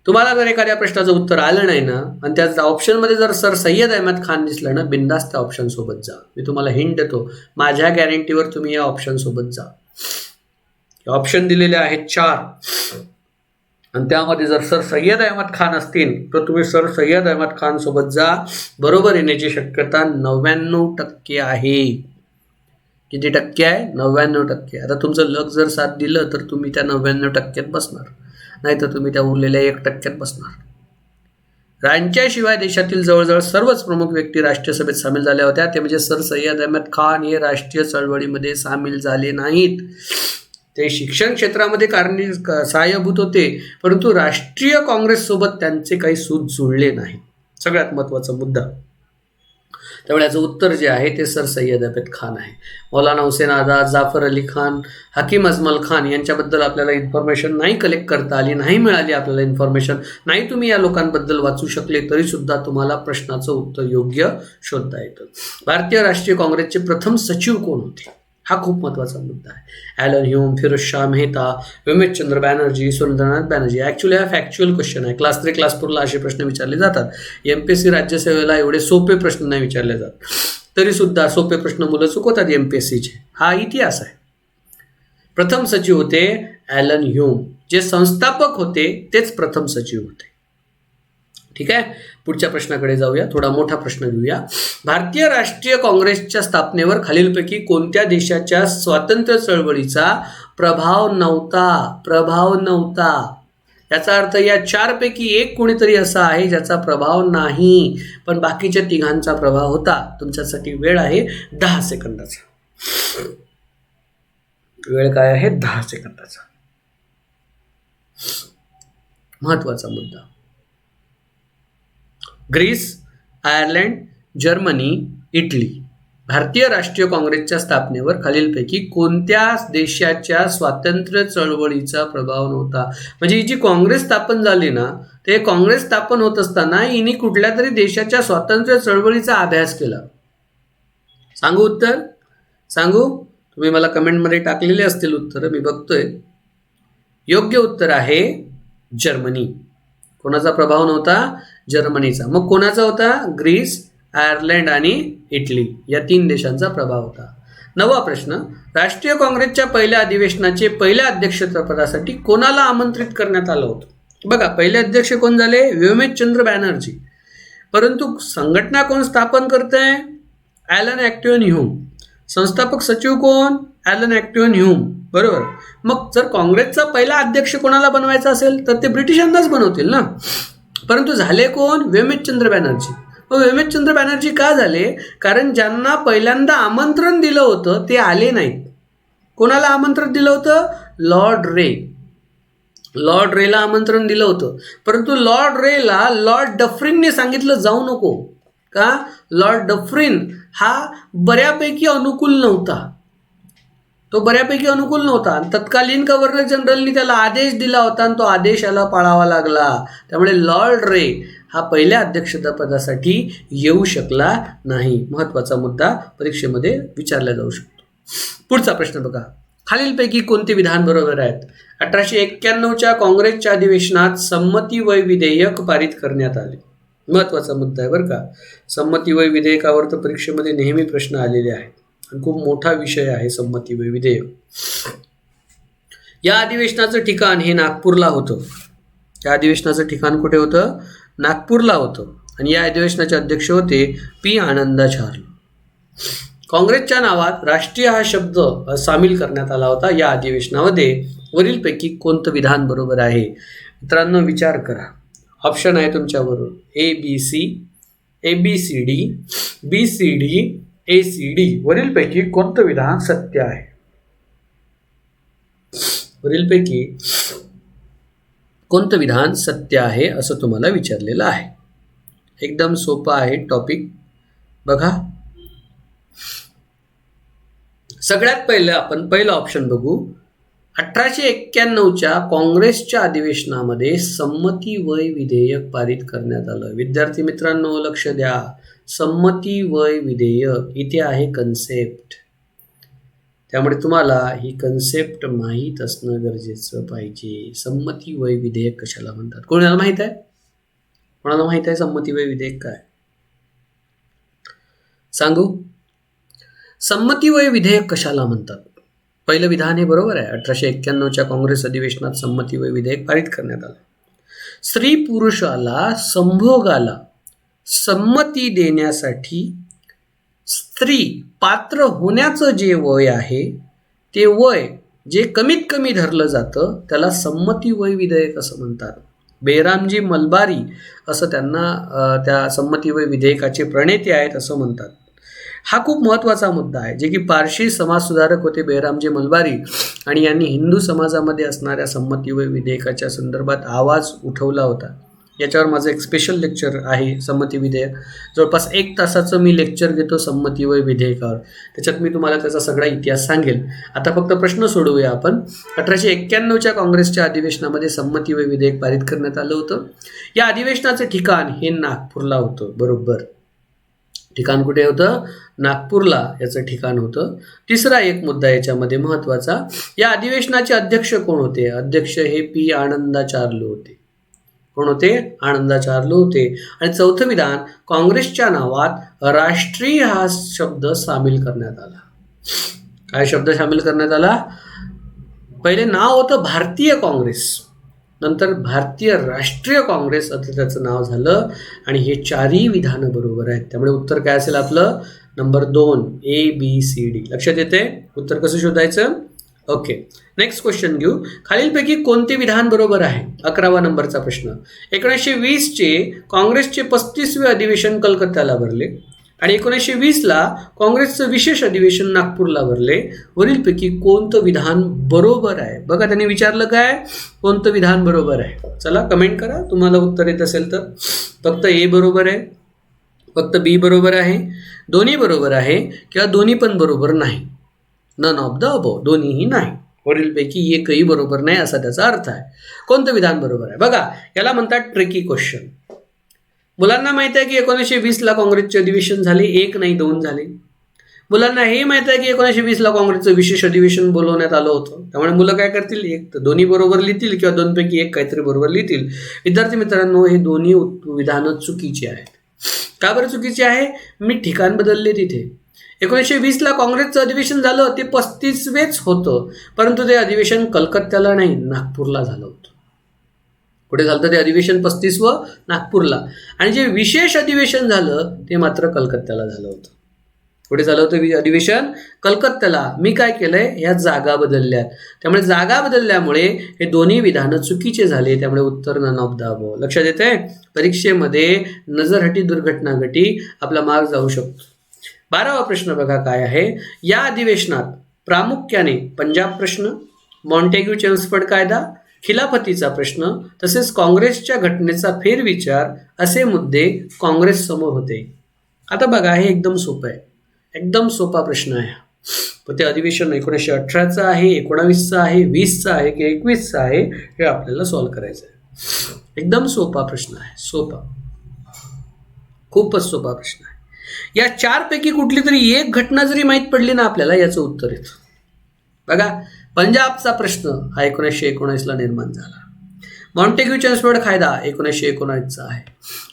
तुम्हाला जर एखाद्या प्रश्नाचं उत्तर आलं नाही ना आणि त्या ऑप्शनमध्ये जर सर सय्यद अहमद खान दिसलं ना, बिंदास त्या ऑप्शन सोबत जा. मी तुम्हाला हिंट देतो, माझ्या गॅरंटीवर तुम्ही या ऑप्शन सोबत जा. ऑप्शन दिलेले आहेत 4 आणि त्यामध्ये जर सर सय्यद अहमद खान असतील तर तुम्ही सर सय्यद अहमद खान सोबत जा. बरोबर येण्याची शक्यता 99% आहे. किती टक्के आहे? 99%. आता तुमचं लक जर साथ दिलं तर तुम्ही त्या 99%त बसणार, नाही तर तुम्ही त्या उरलेल्या 1%त बसणार. यांच्याशिवाय देशातील जवळजवळ सर्वच प्रमुख व्यक्ती राष्ट्रीय सभेत सामील झाल्या होत्या. ते म्हणजे सर सय्यद अहमद खान हे राष्ट्रीय चळवळीमध्ये सामील झाले नाहीत. ते शिक्षण क्षेत्रामध्ये सहाय्यभूत होते, परंतु राष्ट्रीय काँग्रेससोबत त्यांचे काही सूत जुळले नाही. सगळ्यात महत्त्वाचा मुद्दा. त्यामुळे याचं उत्तर जे आहे ते सर सय्यद अहमद खान आहे. मौलाना हुसेन आझाद, जाफर अली खान, हकीम अजमल खान यांच्याबद्दल आपल्याला इन्फॉर्मेशन नाही कलेक्ट करता आली, नाही मिळाली आपल्याला इन्फॉर्मेशन, नाही तुम्ही या लोकांबद्दल वाचू शकले तरीसुद्धा तुम्हाला प्रश्नाचं उत्तर योग्य शोधता येतं. भारतीय राष्ट्रीय काँग्रेसचे प्रथम सचिव कोण होते? हा खूप महत्त्वाचा मुद्दा आहे. Allan Hume, Pherozeshah Mehta, Umeshchandra Banerjee, Surendranath Banerjee. Actually हा फॅक्च्युअल क्वेश्चन आहे. क्लास 3, क्लास 4ला असे प्रश्न विचारले जातात. MPSC राज्यसेवेला एवढे सोपे प्रश्न नाही विचारले जात. तरीसुद्धा सोपे प्रश्न मुलं चुकवतात MPSCचे. हा इतिहास आहे. प्रथम सचिव होते ॲलन ह्यूम. जे संस्थापक होते तेच प्रथम सचिव होते. ठीक आहे, पुढच्या प्रश्नाकडे जाऊया. थोडा मोठा प्रश्न घेऊया. भारतीय राष्ट्रीय काँग्रेसच्या स्थापनेवर खालीलपैकी कोणत्या देशाच्या स्वातंत्र्य चळवळीचा प्रभाव नव्हता? याचा अर्थ या 4 पैकी एक कोणीतरी असा आहे ज्याचा प्रभाव नाही, पण बाकीच्या तिघांचा प्रभाव होता. तुमच्यासाठी वेळ आहे 10 सेकंदाचा. वेळ काय आहे? 10 सेकंदाचा. महत्वाचा मुद्दा. Greece, Ireland, Germany, Italy. भारतीय राष्ट्रीय काँग्रेसच्या स्थापनेवर खालीलपैकी कोणत्या देशाच्या स्वातंत्र्य चळवळीचा प्रभाव नव्हता? म्हणजे ही जी काँग्रेस स्थापन झाली ना, ते काँग्रेस स्थापन होत असताना हिने कुठल्या तरी देशाच्या स्वातंत्र्य चळवळीचा अभ्यास केला. सांगू उत्तर? सांगू? तुम्ही मला कमेंटमध्ये टाकलेले असतील उत्तर, मी बघतोय. योग्य उत्तर आहे जर्मनी. कोणाचा प्रभाव नव्हता? जर्मनीचा. मग कोणाचा होता? ग्रीस, आयर्लंड आणि इटली या 3 देशांचा प्रभाव होता. 9वा प्रश्न. राष्ट्रीय काँग्रेसच्या पहिल्या अधिवेशनाचे पहिल्या अध्यक्षपदासाठी कोणाला आमंत्रित करण्यात आलं होतं? बघा, पहिले अध्यक्ष कोण झाले? उमेशचंद्र बॅनर्जी. परंतु संघटना कोण स्थापन करते? Allan Octavian Hume. संस्थापक सचिव कोण? Allan Octavian Hume. बरोबर. मग जर काँग्रेसचा पहिला अध्यक्ष कोणाला बनवायचा असेल तर ते ब्रिटिशांनाच बनवतील ना. परंतु झाले कोण? उमेशचंद्र बॅनर्जी. मग हेमचंद्र बॅनर्जी का झाले? कारण ज्यांना पहिल्यांदा आमंत्रण दिलं होतं ते आले नाहीत. कोणाला आमंत्रण दिलं होतं? लॉर्ड रेला आमंत्रण दिलं होतं, परंतु लॉर्ड रेला लॉर्ड डफरिनने सांगितलं जाऊ नको. का? लॉर्ड डफरिन हा बऱ्यापैकी अनुकूल नव्हता. आणि तत्कालीन गव्हर्नर जनरलनी त्याला आदेश दिला होता आणि तो आदेश याला पाळावा लागला. त्यामुळे लॉर्ड रे हा पहिल्या अध्यक्षपदासाठी येऊ शकला नाही. महत्त्वाचा मुद्दा परीक्षेमध्ये विचारला जाऊ शकतो. पुढचा प्रश्न बघा. खालीलपैकी कोणते विधान बरोबर आहेत? 1891च्या काँग्रेसच्या अधिवेशनात संमती वय विधेयक पारित करण्यात आले. महत्त्वाचा मुद्दा आहे बरं का. संमती वय विधेयकावर तर परीक्षेमध्ये नेहमी प्रश्न आलेले आहेत आणि खूप मोठा विषय आहे संमती वय विधेयक. या अधिवेशनाचं ठिकाण हे नागपूरला होतं. या अधिवेशनाचं ठिकाण कुठे होतं? नागपूरला होतं. आणि या अधिवेशनाचे अध्यक्ष होते पी आनंदाचार्य. काँग्रेसच्या नावात राष्ट्रीय हा शब्द सामील करण्यात आला होता. या अधिवेशनामध्ये वरीलपैकी कोणतं विधान बरोबर आहे? मित्रांनो विचार करा. ऑप्शन आहे तुमच्याबरोबर ABC, ABCD, BCD, ACD. वरीलपैकी कोणतं विधान सत्य आहे? वरीलपैकी कोणतं विधान सत्य आहे असं तुम्हाला विचारलेलं आहे. एकदम सोपं आहे टॉपिक. बघा, सगळ्यात पहिलं आपण पहिलं ऑप्शन बघू. 1891च्या काँग्रेसच्या अधिवेशनामध्ये संमती वय विधेयक पारित करण्यात आलं. विद्यार्थी मित्रांनो लक्ष द्या. संमती वय विधेयक इथे आहे कन्सेप्ट. त्यामुळे तुम्हाला ही कन्सेप्ट माहीत असणं गरजेचं पाहिजे. संमती वय विधेयक कशाला म्हणतात? कोणाला माहित आहे? कोणाला माहित आहे संमती वय विधेयक काय? सांगू? संमती वय विधेयक कशाला म्हणतात? पहिलं विधान हे बरोबर आहे. 1891च्या काँग्रेस अधिवेशनात संमती वय विधेयक पारित करण्यात आलं. स्त्री पुरुषाला संभोगाला संमती देण्यासाठी स्त्री पात्र होण्याचं जे वय आहे ते वय जे कमीत कमी धरलं जातं त्याला संमती वय विधेयक असं म्हणतात. बेरामजी मलबारी असं त्यांना त्या संमती वय विधेयकाचे प्रणेते आहेत असं म्हणतात. हा खूप महत्त्वाचा मुद्दा आहे. जे की पारशी समाजसुधारक होते बेरामजी मलबारी आणि यांनी हिंदू समाजामध्ये असणाऱ्या संमती वय विधेयकाच्या संदर्भात आवाज उठवला होता. याच्यावर माझं एक स्पेशल लेक्चर आहे संमती विधेयक. जवळपास 1 तासाचं मी लेक्चर घेतो संमती वय विधेयकावर. त्याच्यात मी तुम्हाला त्याचा सगळा इतिहास सांगेल. आता फक्त प्रश्न सोडवूया आपण. 1891च्या काँग्रेसच्या अधिवेशनामध्ये संमती वय विधेयक पारित करण्यात आलं होतं. या अधिवेशनाचं ठिकाण हे नागपूरला होतं. बरोबर. ठिकाण कुठे होतं? नागपूरला याचं ठिकाण होतं. तिसरा एक मुद्दा याच्यामध्ये महत्त्वाचा. या अधिवेशनाचे अध्यक्ष कोण होते? अध्यक्ष हे पी आनंदाचार्य होते. कोण होते? आनंदाचार्य होते. आणि चौथं विधान, काँग्रेसच्या नावात राष्ट्रीय हा शब्द सामील करण्यात आला. काय शब्द सामील करण्यात आला? पहिले नाव होतं भारतीय काँग्रेस, नंतर भारतीय राष्ट्रीय काँग्रेस असं त्याचं नाव झालं. आणि हे चारही विधानं बरोबर आहेत. त्यामुळे उत्तर काय असेल आपलं? Number 2 ABCD. लक्षात येते? उत्तर कसं शोधायचं? ओके, नेक्स्ट क्वेश्चन घेऊ. खालीलपैकी कोणते विधान बरोबर आहे? 11वा नंबरचा प्रश्न. 1920चे काँग्रेसचे 35वे अधिवेशन कलकत्त्याला भरले आणि 1920ला काँग्रेसचं विशेष अधिवेशन नागपूरला भरले. वरीलपैकी कोणतं विधान बरोबर आहे? बघा, त्यांनी विचारलं काय? कोणतं विधान बरोबर आहे? चला कमेंट करा तुम्हाला उत्तर येत असेल तर. फक्त A बरोबर आहे, फक्त B बरोबर आहे, दोन्ही बरोबर आहे किंवा दोन्ही पण बरोबर नाही. नन ऑफ द अबोव, दोन्हीही नाही. वरीलपैकी एकही बरोबर नाही असा त्याचा अर्थ आहे. कोणतं विधान बरोबर आहे? बघा, याला म्हणतात ट्रिकी क्वेश्चन. मुलांना माहिती आहे की 1920ला काँग्रेसचे अधिवेशन झाले, 1 नाही 2 झाले. मुलांना हे माहिती आहे की 1920ला काँग्रेसचं विशेष अधिवेशन बोलवण्यात आलं होतं. त्यामुळे मुलं काय करतील? एक तर दोन्ही बरोबर लिहितील किंवा दोनपैकी एक काहीतरी बरोबर लिहितील. विद्यार्थी मित्रांनो, हे दोन्ही विधानं चुकीची आहेत. का बरं चुकीची आहे? मी ठिकाण बदलले तिथे. 1920ला काँग्रेसचं अधिवेशन झालं, ते 35वेच होतं, परंतु ते अधिवेशन कलकत्त्याला नाही नागपूरला झालं होतं. कुठे झालं ते अधिवेशन? 35वं नागपूरला. आणि जे विशेष अधिवेशन झालं ते मात्र कलकत्त्याला झालं होतं. पुढे झालं होतं अधिवेशन कलकत्त्याला. मी काय केलंय, या जागा बदलल्या. त्यामुळे जागा बदलल्यामुळे हे दोन्ही विधानं चुकीचे झाले. त्यामुळे उत्तर नन ऑफ द अबोव्ह. लक्षात येते, परीक्षेमध्ये नजरहटी दुर्घटना घटी आपला मार्क जाऊ शकतो. 12वा प्रश्न बघा काय आहे. या अधिवेशनात प्रामुख्याने पंजाब प्रश्न, मॉन्टेग्यू चेम्सफोर्ड कायदा, खिलाफतीचा प्रश्न तसेच काँग्रेसच्या घटनेचा फेरविचार असे मुद्दे काँग्रेस समोर होते. आता बघा, हे एकदम सोपं आहे, एकदम सोपा प्रश्न आहे. पण ते अधिवेशन 1918चं आहे, 19चं आहे, 20चं आहे की 21चं आहे, हे आपल्याला सॉल्व्ह करायचं आहे. एकदम सोपा प्रश्न आहे, सोपा, खूपच सोपा प्रश्न आहे. या 4 पैकी कुठली तरी एक घटना जरी माहीत पडली ना आपल्याला, याचं उत्तर येतं. बघा, पंजाबचा प्रश्न हा 1919ला निर्माण झाला. मॉन्टेग्यू चेम्सफोर्ड कायदा 1919चा आहे.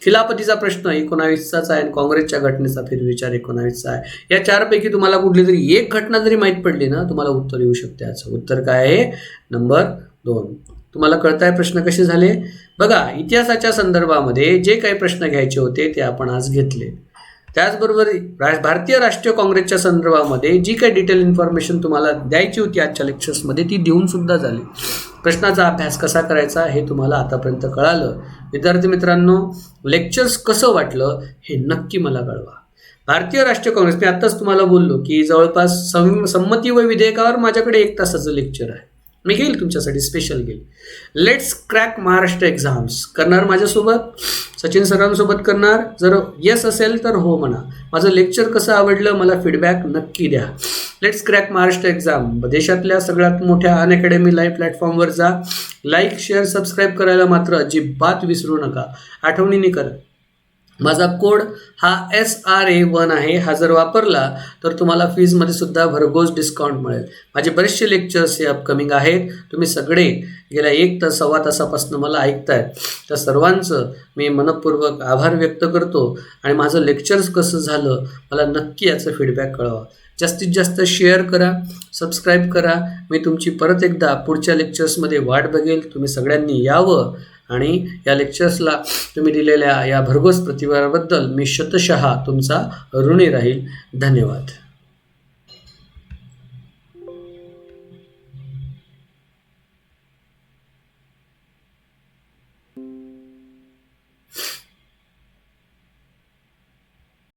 खिलाफतीचा प्रश्न 19चाच आहे आणि काँग्रेसच्या घटनेचा फेरविचार 19चा आहे. या 4 पैकी तुम्हाला कुठली तरी एक घटना जरी माहीत पडली ना, तुम्हाला उत्तर येऊ शकते. याचं उत्तर काय आहे, नंबर 2. तुम्हाला कळताय प्रश्न कसे झाले. बघा, इतिहासाच्या संदर्भामध्ये जे काही प्रश्न घ्यायचे होते ते आपण आज घेतले. त्याचबरोबर भारतीय राष्ट्रीय काँग्रेसच्या संदर्भामध्ये जी काही डिटेल इन्फॉर्मेशन तुम्हाला द्यायची होती आजच्या लेक्चर्समध्ये ती देऊन सुद्धा झाली. प्रश्नाचा अभ्यास कसा करायचा हे तुम्हाला आतापर्यंत कळालं. विद्यार्थी मित्रांनो, लेक्चर्स कसं वाटलं हे नक्की मला कळवा. भारतीय राष्ट्रीय काँग्रेस, मी आत्ताच तुम्हाला बोललो की जवळपास संमती व विधेयकावर माझ्याकडे 1 तासाचं लेक्चर आहे. मी घेईल तुमच्यासाठी, स्पेशल घेईल. लेट्स क्रॅक महाराष्ट्र एक्झाम्स करणार माझ्यासोबत, सचिन सरांसोबत करणार. जर येस असेल तर हो म्हणा. माझं लेक्चर कसं आवडलं मला फीडबॅक नक्की द्या. लेट्स क्रॅक महाराष्ट्र एक्झाम देशातल्या सगळ्यात मोठ्या अनअकॅडमी लाईव्ह प्लॅटफॉर्मवर जा. लाईक, शेअर, सबस्क्राईब करायला मात्र अजिबात विसरू नका. आठवणीने करा. माझा कोड हा SRA1 आहे. हा जर वापरला तर तुम्हाला फीजमध्ये सुद्धा भरघोस डिस्काउंट मिळेल. माझे बरेचसे लेक्चर्स हे अपकमिंग आहेत. तुम्ही सगळे गेल्या 1 तास सव्वा तासापासून मला ऐकतायत. त्या सर्वांचं मी मनपूर्वक आभार व्यक्त करतो. आणि माझं लेक्चर्स कसं झालं मला नक्की याचं फीडबॅक कळवा. जास्तीत जास्त शेअर करा, सबस्क्राईब करा. मी तुमची परत एकदा पुढच्या लेक्चर्समध्ये वाट बघेल. तुम्ही सगळ्यांनी यावं आणि या लेक्चर्सला तुम्ही दिलेल्या या भरघोस प्रतिभावाबद्दल मी शतशः तुमचा ऋणी राहील. धन्यवाद.